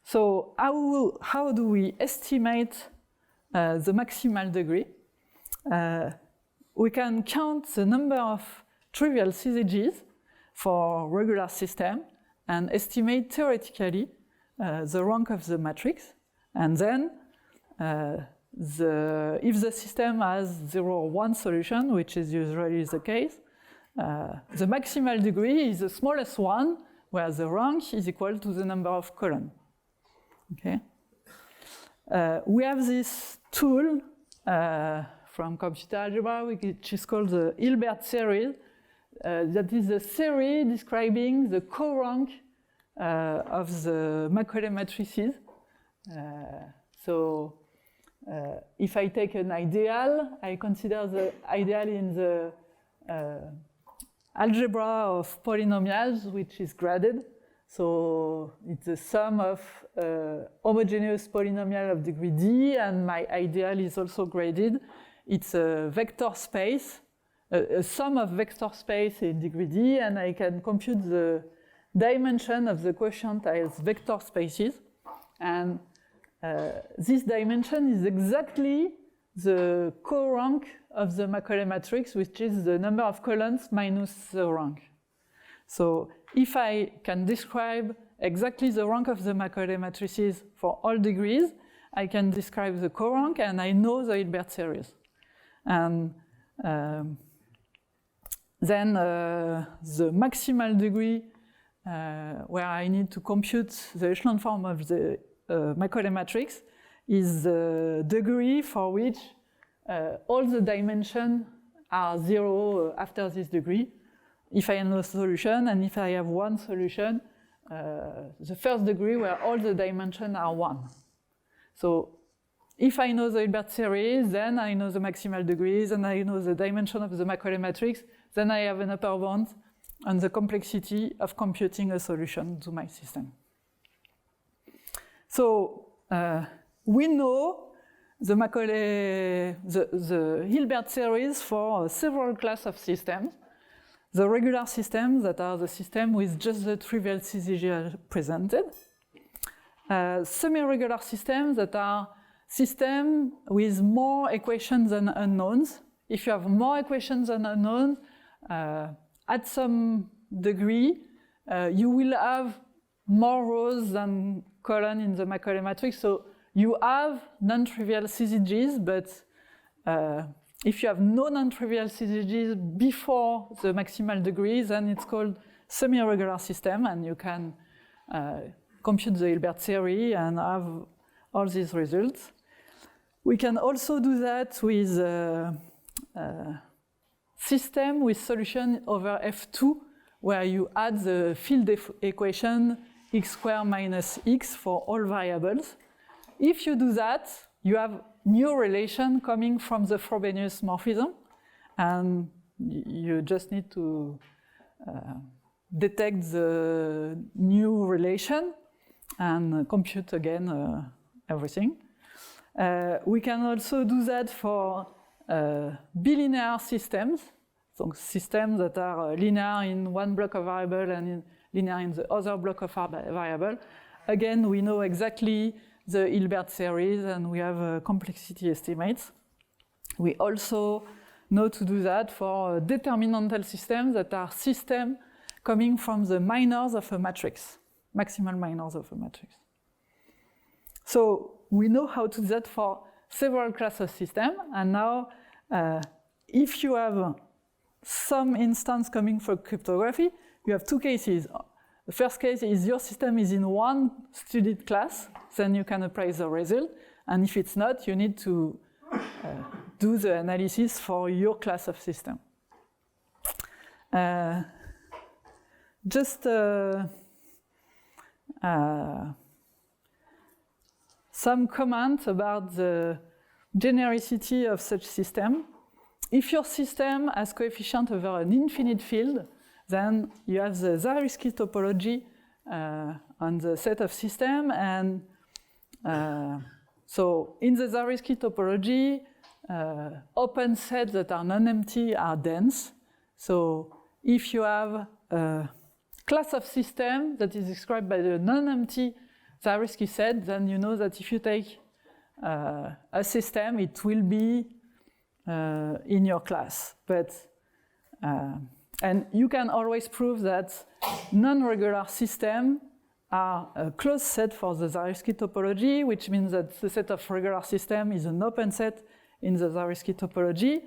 So how do we estimate the maximal degree? We can count the number of trivial CZGs for regular system and estimate theoretically the rank of the matrix. And then if the system has 0 or 1 solution, which is usually the case, the maximal degree is the smallest one, where the rank is equal to the number of columns. Okay? We have this tool from computer algebra, which is called the Hilbert series. That is a series describing the co-rank of the Macaulay matrices. If I take an ideal, I consider the ideal in the algebra of polynomials, which is graded. So it's the sum of homogeneous polynomial of degree d, and my ideal is also graded. It's a vector space, a sum of vector space in degree d, and I can compute the dimension of the quotient as vector spaces. And this dimension is exactly the co-rank of the Macaulay matrix, which is the number of columns minus the rank. So if I can describe exactly the rank of the Macaulay matrices for all degrees, I can describe the co-rank, and I know the Hilbert series. And then the maximal degree where I need to compute the echelon form of the Macaulay matrix is the degree for which all the dimensions are 0 after this degree. If I have no solution, and if I have one solution, the first degree where all the dimensions are 1. So if I know the Hilbert series, then I know the maximal degrees, and I know the dimension of the Macaulay matrix, then I have an upper bound on the complexity of computing a solution to my system. So we know the Hilbert series for several classes of systems. The regular systems, that are the system with just the trivial CZG presented. Semi-regular systems, that are systems with more equations than unknowns. If you have more equations than unknowns, at some degree, you will have more rows than columns in the Macaulay matrix, so you have non-trivial CZGs, but if you have no non-trivial CZGs before the maximal degree, then it's called semi-regular system, and you can compute the Hilbert theory and have all these results. We can also do that with system with solution over F2, where you add the field equation x squared minus x for all variables. If you do that, you have new relation coming from the Frobenius morphism, and you just need to detect the new relation and compute again everything. We can also do that for bilinear systems, so systems that are linear in one block of variable and linear in the other block of variable. Again, we know exactly the Hilbert series and we have complexity estimates. We also know to do that for determinantal systems that are systems coming from the minors of a matrix, maximal minors of a matrix. So we know how to do that for several classes of systems, and now if you have some instance coming from cryptography, you have two cases. The first case is your system is in one studied class, then you can apply the result, and if it's not, you need to do the analysis for your class of system. Some comments about the genericity of such system. If your system has coefficient over an infinite field, then you have the Zariski topology on the set of system, and so in the Zariski topology, open sets that are non-empty are dense. So if you have a class of system that is described by the non-empty Zariski set, then you know that if you take a system, it will be in your class. But and you can always prove that non-regular systems are a closed set for the Zariski topology, which means that the set of regular systems is an open set in the Zariski topology.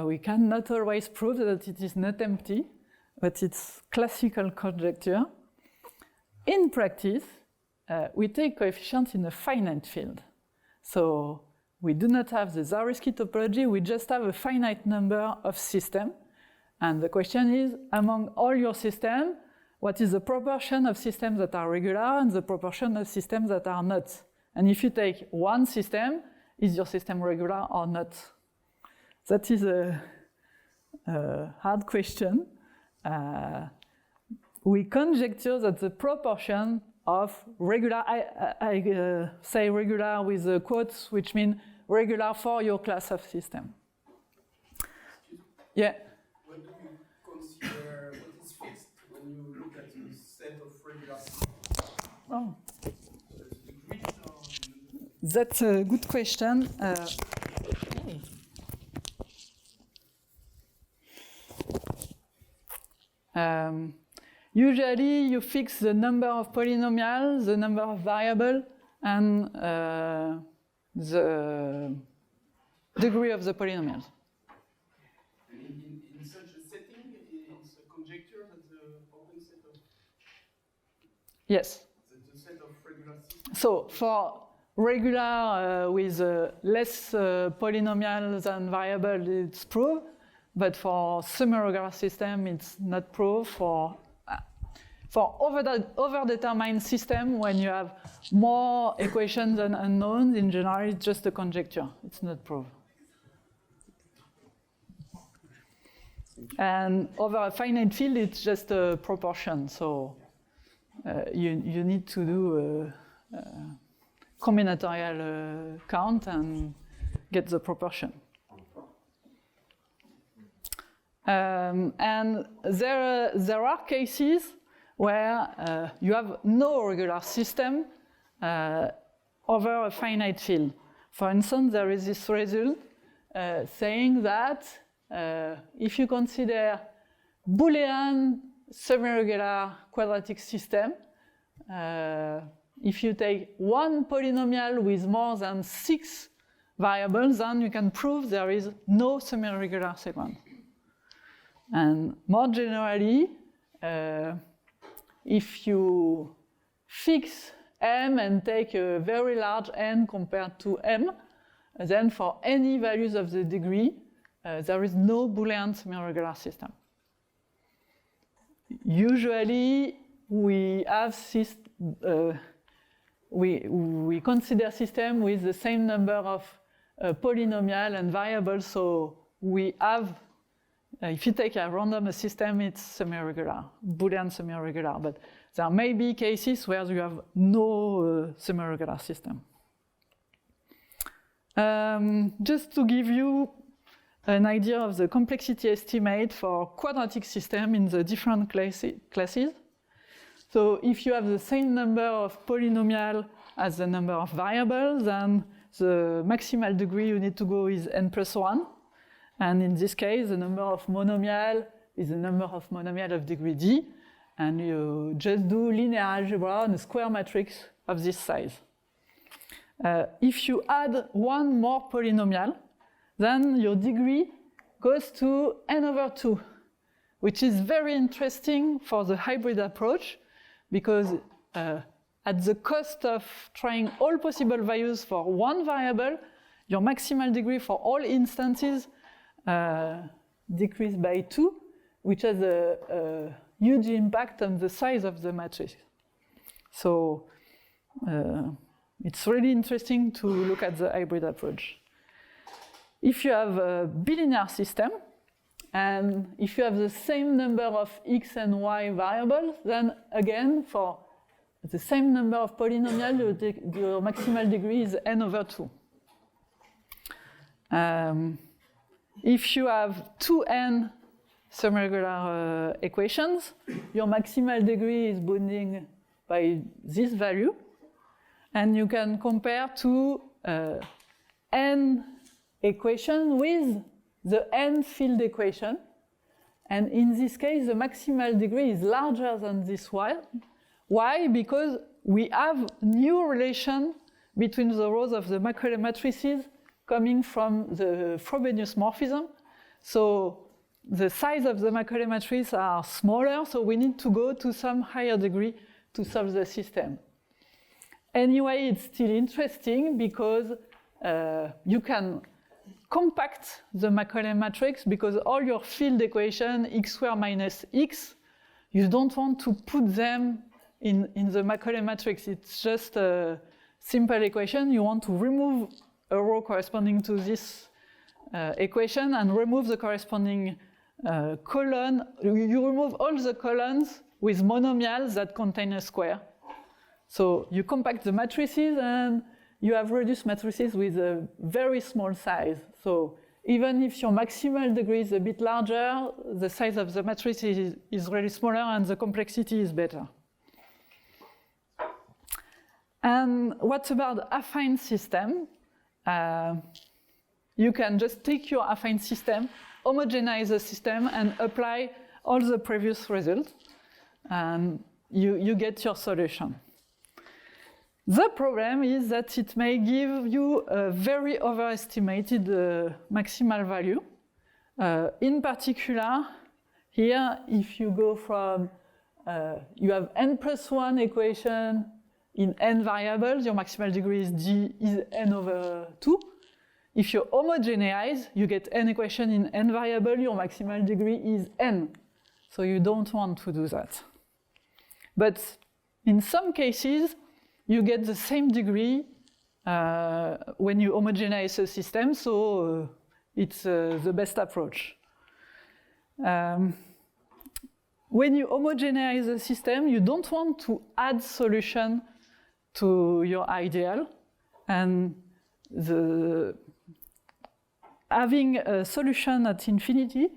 We cannot always prove that it is not empty, but it's classical conjecture. In practice, we take coefficients in a finite field. So we do not have the Zariski topology, we just have a finite number of systems. And the question is, among all your systems, what is the proportion of systems that are regular and the proportion of systems that are not? And if you take one system, is your system regular or not? That is a hard question. We conjecture that the proportion of regular, I say regular with the quotes, which mean regular for your class of system. Yeah. What do you consider, what is fixed when you look at the set of regular systems? Oh. That's a good question. Usually you fix the number of polynomials, the number of variables, and the degree of the polynomials. In such a setting, it's a conjecture that the open set of... Yes. The set of regular systems. So for regular with less polynomials than variables, it's proved. But for semi-regular system, it's not proved. For over-determined system, when you have more equations than unknowns, in general, it's just a conjecture. It's not proved. And over a finite field, it's just a proportion. So you need to do a combinatorial count and get the proportion. And there are cases where you have no regular system over a finite field. For instance, there is this result saying that if you consider Boolean semi-regular quadratic system, if you take one polynomial with more than 6 variables, then you can prove there is no semi-regular sequence. And more generally, if you fix m and take a very large n compared to m, then for any values of the degree, there is no Boolean semi-regular system. Usually, we have we consider system with the same number of polynomial and variables. So we have, if you take a random system, it's semi-regular, Boolean semi-regular. But there may be cases where you have no semi-regular system. Just to give you an idea of the complexity estimate for quadratic system in the different classes. So if you have the same number of polynomial as the number of variables, then the maximal degree you need to go is n+1. And in this case, the number of monomial is the number of monomial of degree d. And you just do linear algebra on a square matrix of this size. If you add one more polynomial, then your degree goes to n/2, which is very interesting for the hybrid approach, because at the cost of trying all possible values for one variable, your maximal degree for all instances decreased by 2, which has a huge impact on the size of the matrix. So it's really interesting to look at the hybrid approach. If you have a bilinear system, and if you have the same number of x and y variables, then again, for the same number of polynomials, your maximal degree is n/2. If you have 2n semi-regular equations, your maximal degree is bounding by this value, and you can compare to n equation with the n field equation. And in this case, the maximal degree is larger than this one. Why? Because we have new relation between the rows of the Macaulay matrices coming from the Frobenius morphism. So the size of the Macaulay matrices are smaller, so we need to go to some higher degree to solve the system. Anyway, it's still interesting because you can compact the Macaulay matrix, because all your field equation, x² minus x, you don't want to put them in the Macaulay matrix. It's just a simple equation. You want to remove a row corresponding to this equation and remove the corresponding column. You remove all the columns with monomials that contain a square. So you compact the matrices and you have reduced matrices with a very small size. So even if your maximal degree is a bit larger, the size of the matrix is really smaller and the complexity is better. And what about affine system? You can just take your affine system, homogenize the system, and apply all the previous results, and you get your solution. The problem is that it may give you a very overestimated maximal value. In particular, here, if you go from, you have n+1 equation in n variables, your maximal degree is n/2. If you homogenize, you get n equation in n variable, your maximal degree is n. So you don't want to do that. But in some cases, you get the same degree when you homogenize a system, so it's the best approach. When you homogenize a system, you don't want to add solution to your ideal, and having a solution at infinity,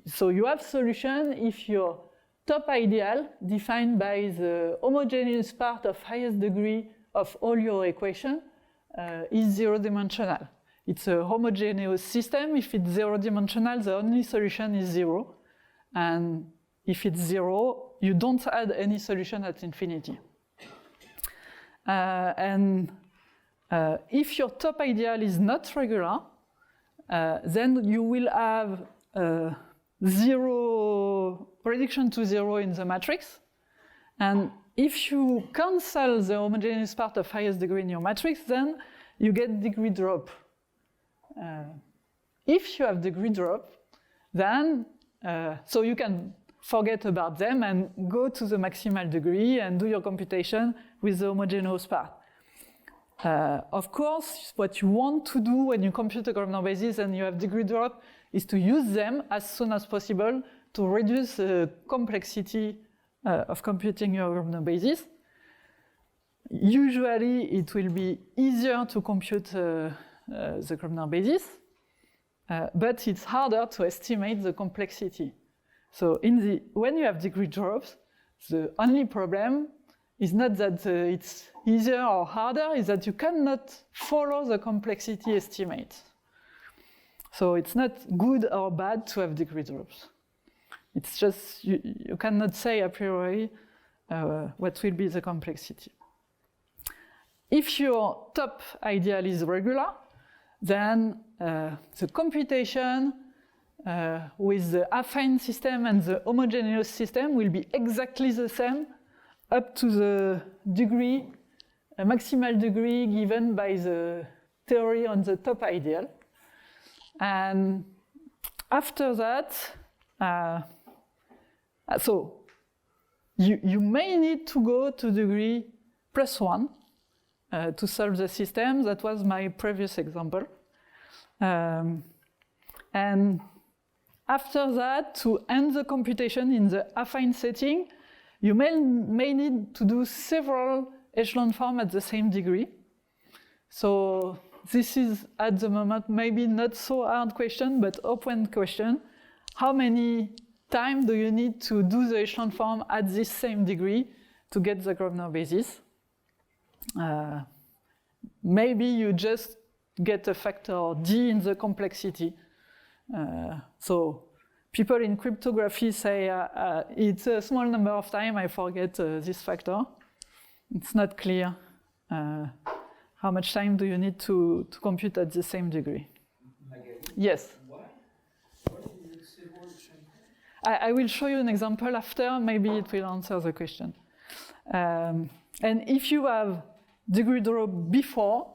so you have solution if your top ideal, defined by the homogeneous part of highest degree of all your equation, is zero-dimensional. It's a homogeneous system. If it's zero-dimensional, the only solution is 0. And if it's 0, you don't add any solution at infinity. and if your top ideal is not regular, then you will have prediction to 0 in the matrix. And if you cancel the homogeneous part of highest degree in your matrix, then you get degree drop. If you have degree drop, then so you can forget about them and go to the maximal degree and do your computation with the homogeneous part. Of course, what you want to do when you compute a Grosvenor basis and you have degree drop is to use them as soon as possible to reduce the complexity of computing your Grosvenor basis. Usually, it will be easier to compute the Grosvenor basis, but it's harder to estimate the complexity. So when you have degree drops, the only problem is not that it's easier or harder, is that you cannot follow the complexity estimate. So it's not good or bad to have degree drops. It's just you cannot say a priori what will be the complexity. If your top ideal is regular, then the computation with the affine system and the homogeneous system will be exactly the same up to the degree, a maximal degree given by the theory on the top ideal. And after that, so you may need to go to degree +1 to solve the system. That was my previous example. And after that, to end the computation in the affine setting, you may need to do several echelon forms at the same degree. So this is, at the moment, maybe not so hard question, but open question. How many times do you need to do the echelon form at this same degree to get the Grosvenor basis? Maybe you just get a factor D in the complexity. So people in cryptography say it's a small number of times I forget this factor. It's not clear how much time do you need to compute at the same degree. Magali? Yes? Why do you use several echelon forms? I will show you an example after, maybe it will answer the question. And if you have degree drop before,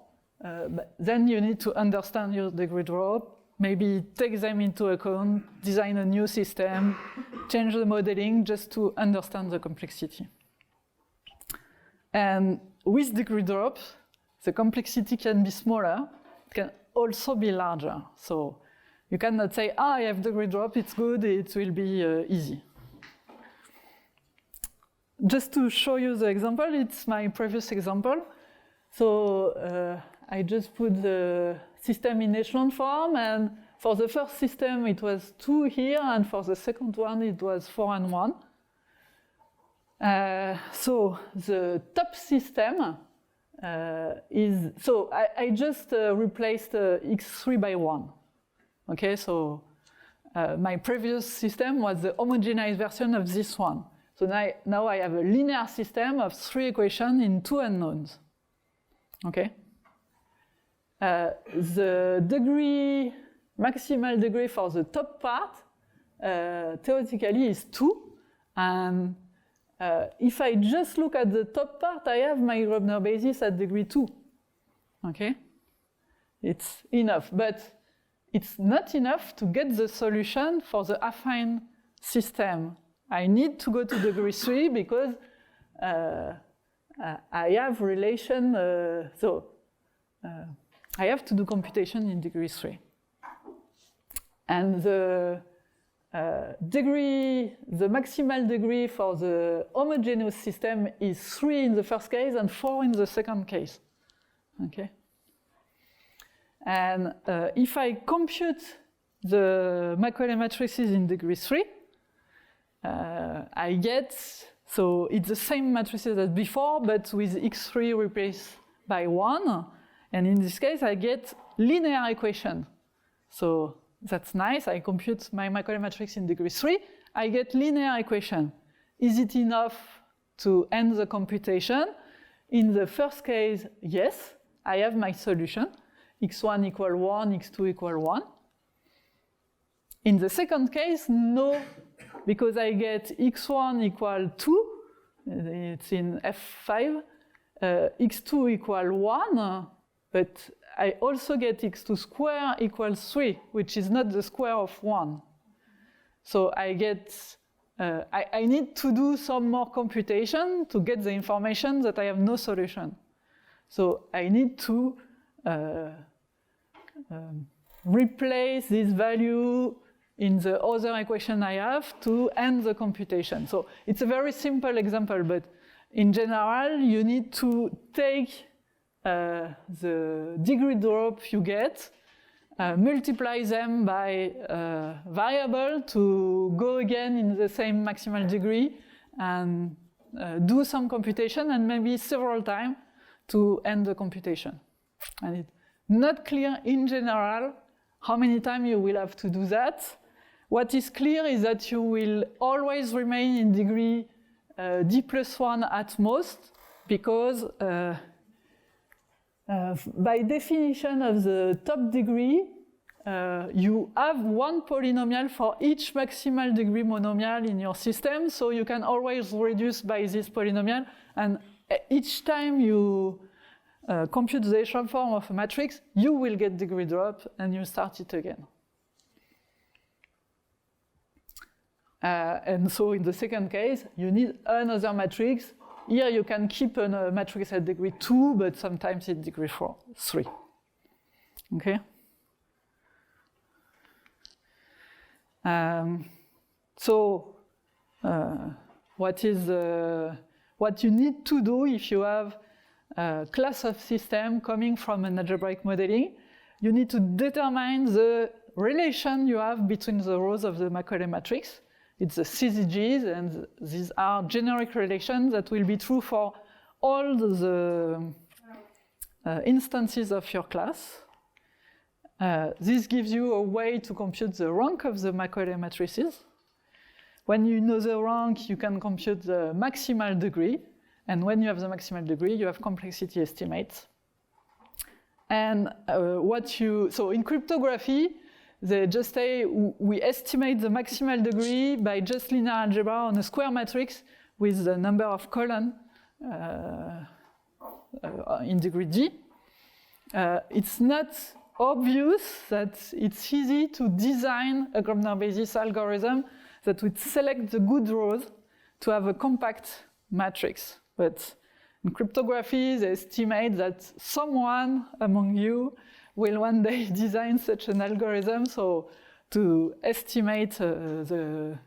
then you need to understand your degree drop, maybe take them into account, design a new system, change the modeling just to understand the complexity. And with degree drops, the complexity can be smaller, it can also be larger. So you cannot say, I have degree drop, it's good, it will be easy. Just to show you the example, it's my previous example. So I just put the system in echelon form, and for the first system it was 2 here, and for the second one it was 4 and 1. So the top system is, so I just replaced x3 by 1. Okay, so my previous system was the homogenized version of this one. So now I have a linear system of 3 equations in 2 unknowns. Okay. The degree, maximal degree for the top part, theoretically is 2. And if I just look at the top part, I have my Grosvenor basis at degree 2. Okay? It's enough, but it's not enough to get the solution for the affine system. I need to go to degree 3 because I have relation, I have to do computation in degree 3. And the maximal degree for the homogeneous system is 3 in the first case and 4 in the second case. Okay? And if I compute the Macaulay matrices in degree 3, I get, so it's the same matrices as before, but with x3 replaced by 1. And in this case, I get linear equation. So that's nice. I compute my Macaulay matrix in degree 3. I get linear equation. Is it enough to end the computation? in the first case, yes, I have my solution, x1 equal 1, x2 equal 1. In the second case, no, because I get x1 equal 2, it's in F5, x2 equal 1, but I also get x2 square equals 3, which is not the square of 1. So I get, I need to do some more computation to get the information that I have no solution. So I need to replace this value in the other equation I have to end the computation. So it's a very simple example, but in general, you need to take the degree drop you get, multiply them by a variable to go again in the same maximal degree and do some computation and maybe several times to end the computation. And it's not clear in general how many times you will have to do that. What is clear is that you will always remain in degree d+1 at most, because by definition of the top degree, you have one polynomial for each maximal degree monomial in your system, so you can always reduce by this polynomial, and each time you compute the echelon form of a matrix, you will get degree drop, and you start it again. And so in the second case, you need another matrix. Here you can keep a matrix at degree 2, but sometimes it's degree 3. Okay? What you need to do if you have a class of system coming from an algebraic modeling, you need to determine the relation you have between the rows of the Macaulay matrix. It's the CZGs, and these are generic relations that will be true for all the instances of your class. This gives you a way to compute the rank of the Macaulay matrices. When you know the rank, you can compute the maximal degree. And when you have the maximal degree, you have complexity estimates. And so in cryptography, they just say we estimate the maximal degree by just linear algebra on a square matrix with the number of columns in degree D. It's not obvious that it's easy to design a Grobner basis algorithm that would select the good rows to have a compact matrix. But in cryptography, they estimate that someone among you will one day design such an algorithm. So to estimate the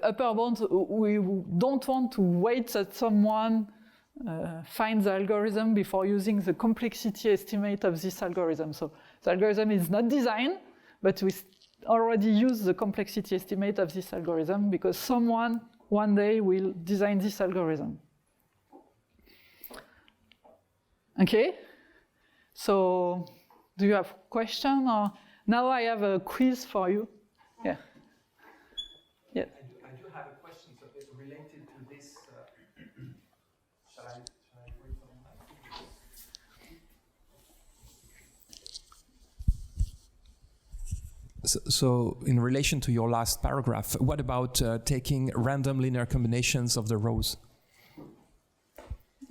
upper bound, we don't want to wait that someone finds the algorithm before using the complexity estimate of this algorithm. So the algorithm is not designed, but we already use the complexity estimate of this algorithm because someone one day will design this algorithm. Okay, so do you have questions? Or now I have a quiz for you. Yeah. Yeah. I do have a question, so it's related to this. Shall I wait for my So in relation to your last paragraph, what about taking random linear combinations of the rows?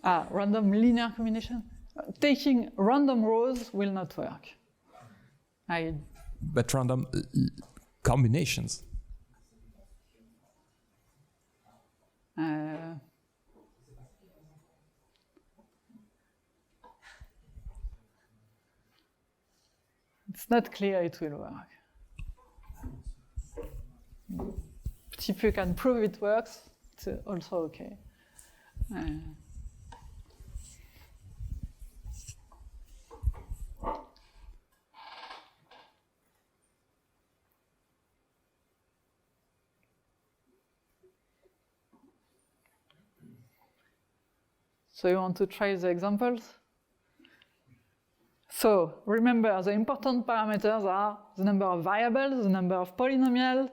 Random linear combination? Taking random rows will not work. But random combinations? It's not clear it will work. If you can prove it works, it's also okay. So you want to try the examples? So remember, the important parameters are the number of variables, the number of polynomials,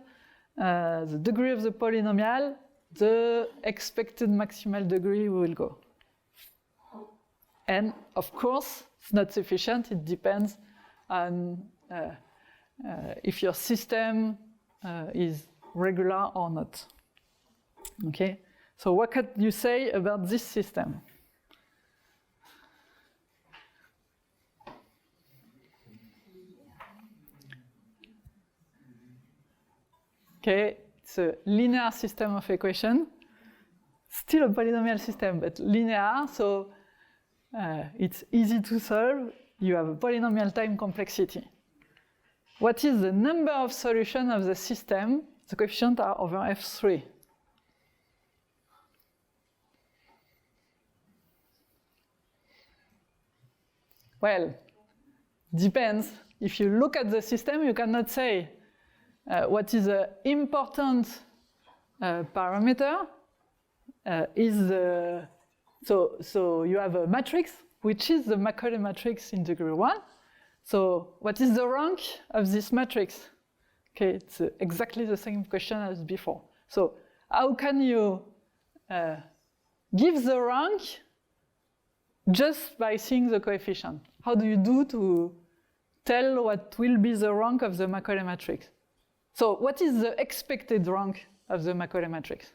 the degree of the polynomial, the expected maximal degree we will go. And of course, it's not sufficient. It depends on if your system is regular or not. Okay, so what can you say about this system? Okay, it's a linear system of equation. Still a polynomial system, but linear, so it's easy to solve. You have a polynomial time complexity. What is the number of solutions of the system? The coefficients are over F3. Well, depends. If you look at the system, you cannot say what is the important parameter is the, so you have a matrix, which is the Macaulay matrix in degree 1. So what is the rank of this matrix? Okay, it's exactly the same question as before. So how can you give the rank just by seeing the coefficient? How do you do to tell what will be the rank of the Macaulay matrix? So what is the expected rank of the Macaulay matrix?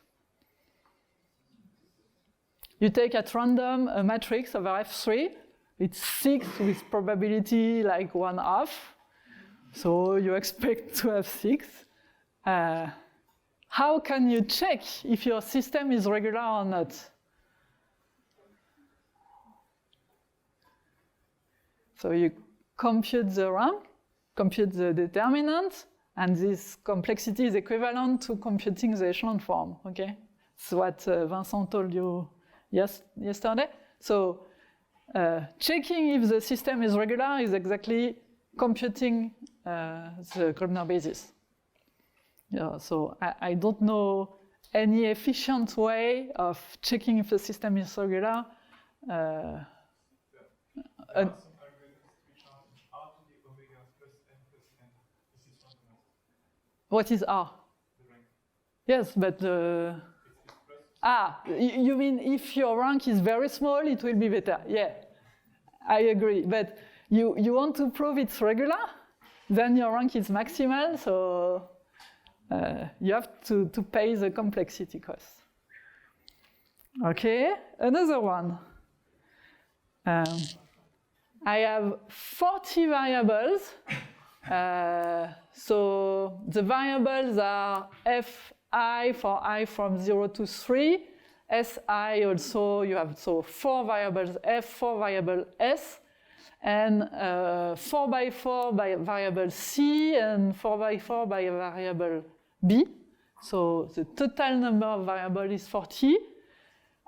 You take at random a matrix over F3. It's 6 with probability like 1/2. So you expect to have 6. How can you check if your system is regular or not? So you compute the rank, compute the determinant, and this complexity is equivalent to computing the echelon form, okay? That's what Vincent told you yesterday. So checking if the system is regular is exactly computing the Grobner basis. Yeah, so I don't know any efficient way of checking if the system is regular. What is R? Yes, but you mean if your rank is very small, it will be better. Yeah, I agree. But you want to prove it's regular, then your rank is maximal, so you have to pay the complexity cost. Okay, another one. I have 40 variables. So the variables are fi for I from 0 to 3, si also, you have 4 variables f, 4 variable s, and 4 by 4 by variable c, and 4 by 4 by variable b. So the total number of variables is 40.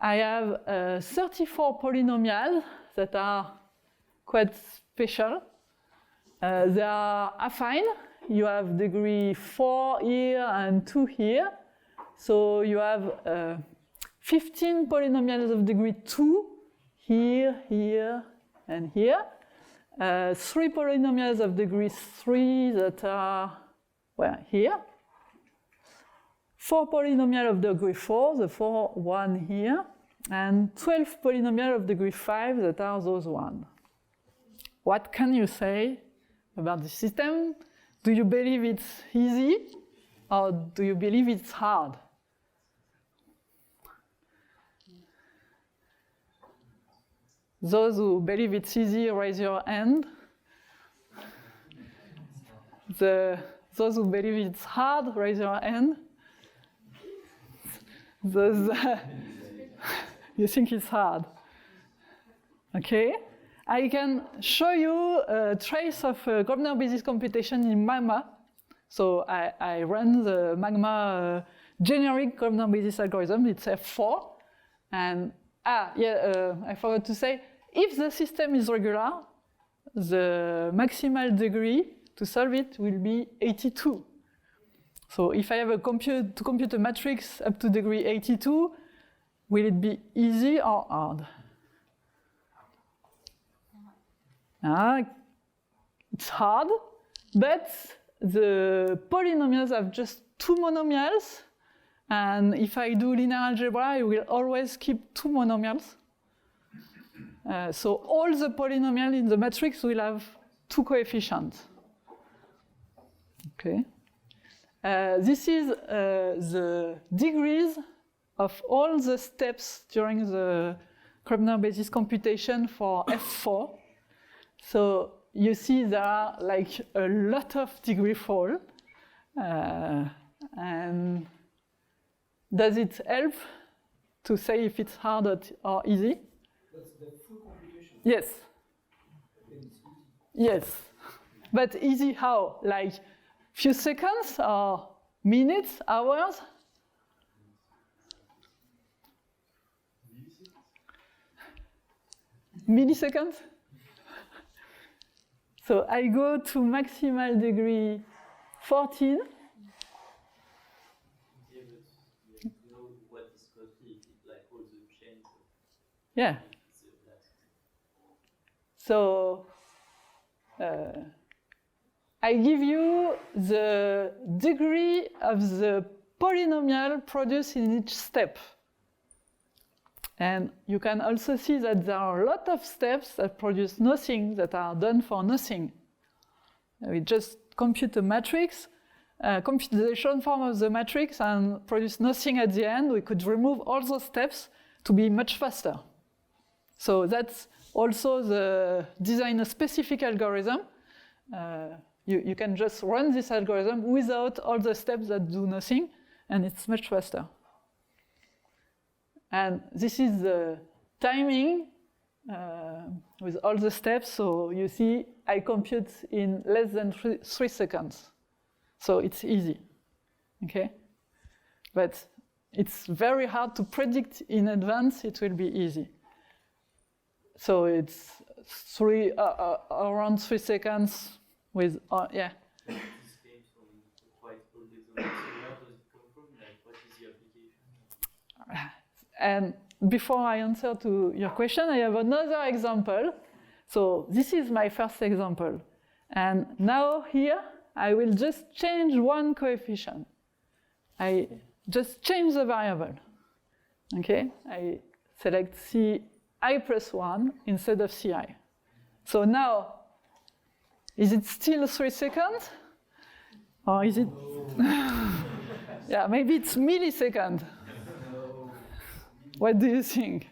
I have 34 polynomials that are quite special. They are affine. You have degree 4 here and 2 here. So you have 15 polynomials of degree 2 here, here, and here. 3 polynomials of degree 3 that are, well, here. 4 polynomials of degree 4, the 4, 1 here. And 12 polynomials of degree 5 that are those 1. What can you say about the system? Do you believe it's easy or do you believe it's hard? Those who believe it's easy, raise your hand. Those who believe it's hard, raise your hand. Those you think it's hard. Okay. I can show you a trace of Grobner basis computation in Magma. So I run the Magma generic Grobner basis algorithm. It's F4. And I forgot to say, if the system is regular, the maximal degree to solve it will be 82. So if I have to compute a matrix up to degree 82, will it be easy or hard? It's hard, but the polynomials have just 2 monomials, and if I do linear algebra, I will always keep 2 monomials. So all the polynomials in the matrix will have 2 coefficients. Okay. This is the degrees of all the steps during the Gröbner basis computation for F4. So you see there are like a lot of degree fall. And does it help to say if it's hard or easy? That's the full computation. Yes. Yes. But easy how? Like few seconds or minutes, hours? Milliseconds? So I go to maximal degree 14. Yeah. So I give you the degree of the polynomial produced in each step. And you can also see that there are a lot of steps that produce nothing, that are done for nothing. We just compute a matrix, compute the echelon form of the matrix and produce nothing at the end. We could remove all those steps to be much faster. So that's also the design a specific algorithm. You can just run this algorithm without all the steps that do nothing, and it's much faster. And this is the timing with all the steps. So you see, I compute in less than 3 seconds. So it's easy, okay? But it's very hard to predict in advance it will be easy. So it's around 3 seconds with, yeah. This came from quite old examples. Where does it come from? Like, what is the application? And before I answer to your question, I have another example. So this is my first example. And now here, I will just change one coefficient. I just change the variable. Okay? I select Ci plus 1 instead of Ci. So now, is it still 3 seconds? Or is it? Yeah, maybe it's milliseconds. What do you think?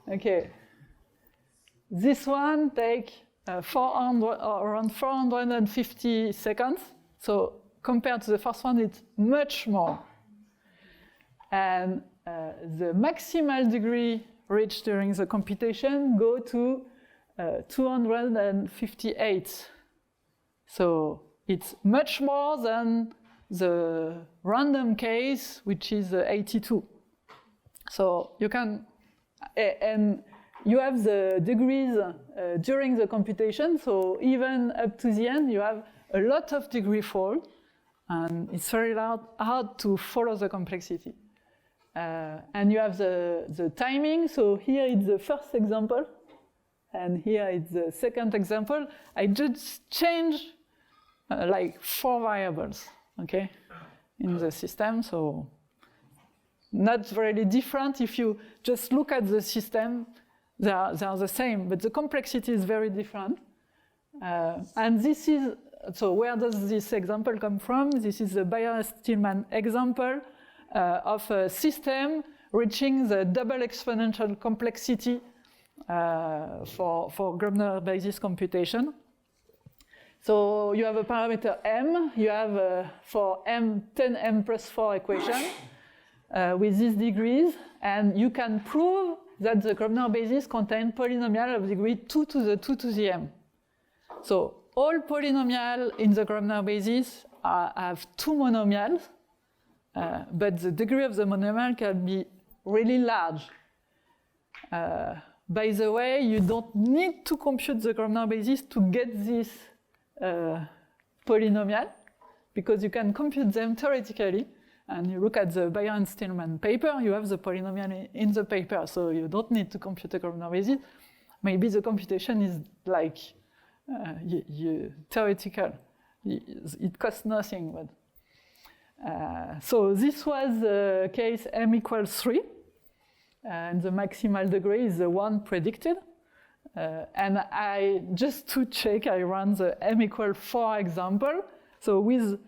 Okay. This one takes around 450 seconds. So compared to the first one, it's much more. And the maximal degree reached during the computation go to 258. So it's much more than the random case, which is 82. So you can, and you have the degrees during the computation. So even up to the end, you have a lot of degree fall, and it's very hard to follow the complexity. And you have the timing. So here it's the first example, and here it's the second example. I just change like 4 variables, okay, in the system. So not really different. If you just look at the system, they are the same, but the complexity is very different. And this is, so where does this example come from? This is the Bayer-Stillman example of a system reaching the double exponential complexity for Gröbner basis computation. So you have a parameter m. You have for m 10m plus 4 equation with these degrees, and you can prove that the Gröbner basis contain polynomial of degree 2 to the 2 to the m. So all polynomial in the Gröbner basis have 2 monomials, but the degree of the monomial can be really large. By the way, you don't need to compute the Gröbner basis to get this polynomial, because you can compute them theoretically. And you look at the Bayer and Stillman paper, you have the polynomial in the paper, so you don't need to compute the Gröbner basis. Maybe the computation is like theoretical. It costs nothing. So this was the case m equals 3, and the maximal degree is the one predicted. And just to check, I ran the m equals 4 example. So with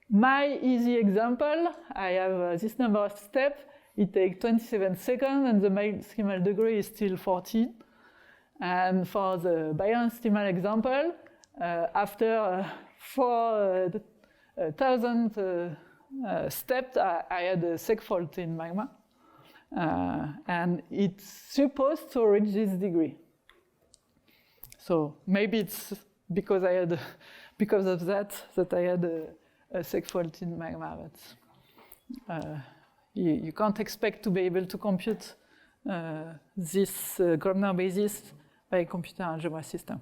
my easy example, I have this number of steps. It takes 27 seconds, and the maximal degree is still 14. And for the bioestimal example, after 4,000 steps, I had a sec fault in magma. And it's supposed to reach this degree. So maybe it's because of that I had a sec fault in magma. But you can't expect to be able to compute this Grobner basis by a computer algebra system.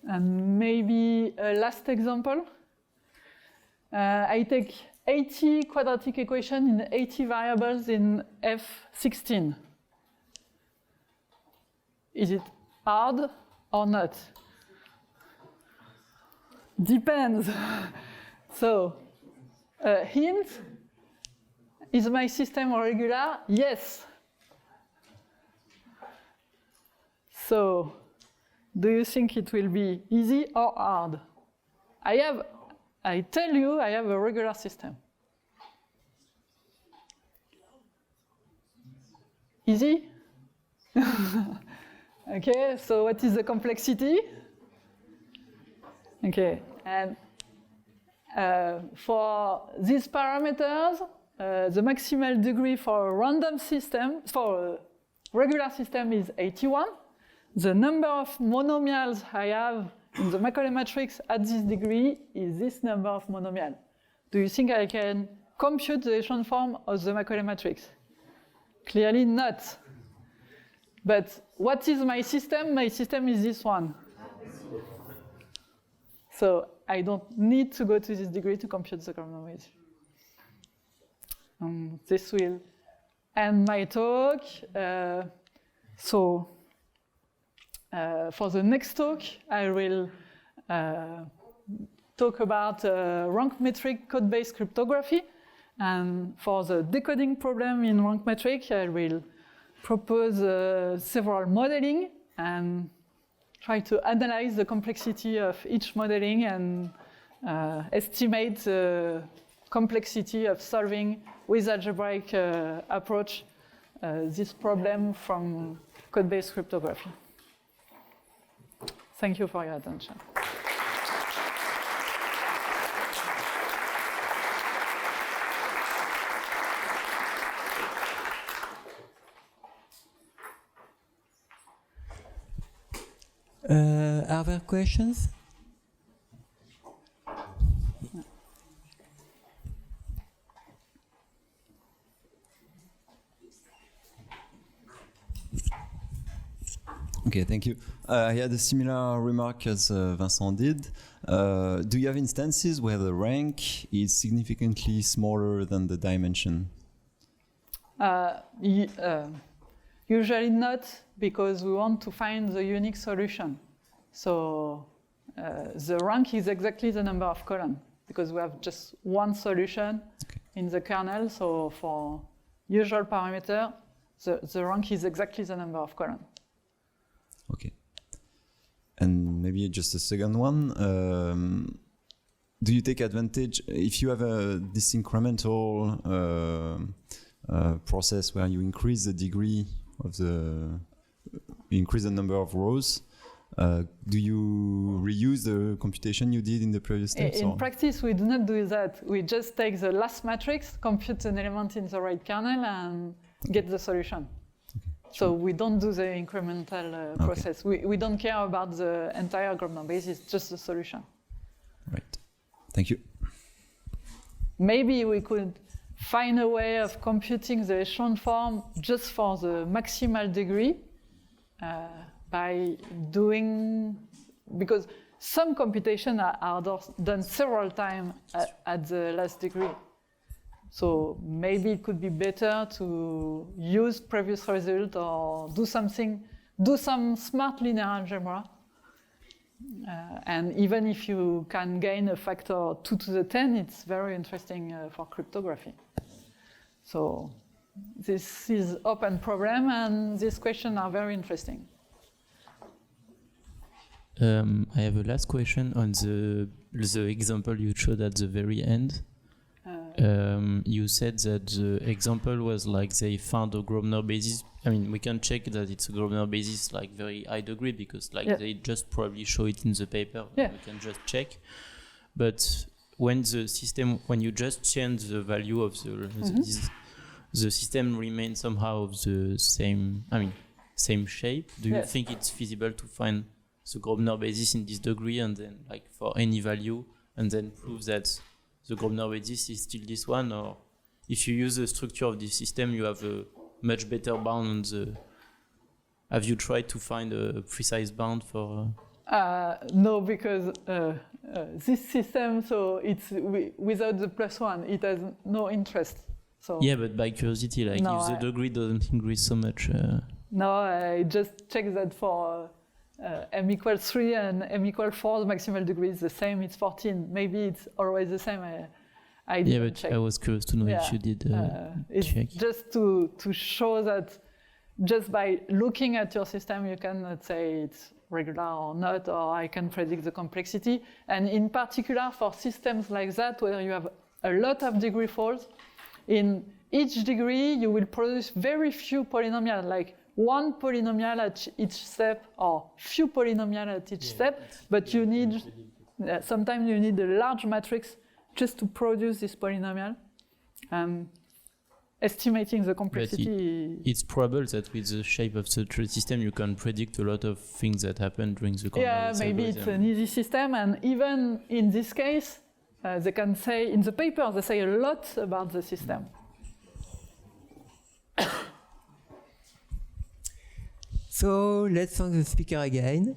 And maybe a last example. I take 80 quadratic equations in 80 variables in F16. Is it hard or not? Depends. So, hint, is my system regular? Yes. So, do you think it will be easy or hard? I tell you, I have a regular system. Easy? Okay, so what is the complexity? Okay, and for these parameters, the maximal degree for a random system, for a regular system is 81. The number of monomials I have in the Macaulay matrix at this degree is this number of monomials. Do you think I can compute the echelon form of the Macaulay matrix? Clearly not. But what is my system? My system is this one. So I don't need to go to this degree to compute the Grobner basis. This will end my talk. For the next talk, I will talk about rank metric code-based cryptography. And for the decoding problem in rank metric, I will propose several modeling and try to analyze the complexity of each modeling and estimate the complexity of solving with algebraic approach this problem from code-based cryptography. Thank you for your attention. Are there questions? Okay, thank you. I had a similar remark as Vincent did. Do you have instances where the rank is significantly smaller than the dimension? Usually not, because we want to find the unique solution. So the rank is exactly the number of columns, because we have just one solution in the kernel. So for usual parameter, the rank is exactly the number of columns. Okay. And maybe just a second one. Do you take advantage, if you have this incremental process where you increase the degree of increase the number of rows, do you reuse the computation you did in the previous steps? In practice, we do not do that. We just take the last matrix, compute an element in the right kernel, and get the solution. So we don't do the incremental process. We don't care about the entire Grobner basis, just the solution. Right. Thank you. Maybe we could find a way of computing the echelon form just for the maximal degree by doing, because some computation are done several times at the last degree. So maybe it could be better to use previous result or do some smart linear algebra And even if you can gain a factor 2 to the 10, it's very interesting for cryptography. So this is open problem, and these questions are very interesting. I have a last question on the example you showed at the very end. You said that the example was like they found a Grosvenor basis. I mean, we can check that it's a Grosvenor basis like very high degree because like they just probably show it in the paper. Yeah. We can just check. But when you just change the value of the system remains somehow of the same, same shape. Do you think it's feasible to find the Grosvenor basis in this degree and then like for any value and then prove that the Grosvenor basis is still this one? Or if you use the structure of this system, you have a much better bound on the... Have you tried to find a precise bound for... No, because this system, so it's without the +1, it has no interest. So yeah, but by curiosity, like if the degree doesn't increase so much... No, I just checked that for m equals 3 and m equals 4, the maximal degree is the same, it's 14. Maybe it's always the same. I didn't check. I was curious to know if you did check. It's just to show that just by looking at your system, you cannot say it's regular or not, or I can predict the complexity. And in particular, for systems like that, where you have a lot of degree folds, in each degree, you will produce very few polynomials, like one polynomial at each step, or few polynomials at each step, but you need, sometimes you need a large matrix just to produce this polynomial. Estimating the complexity. It's probable that with the shape of the system, you can predict a lot of things that happen during the convolution. Yeah, maybe it's an easy system, and even in this case, they can say, in the paper, they say a lot about the system. So let's thank the speaker again.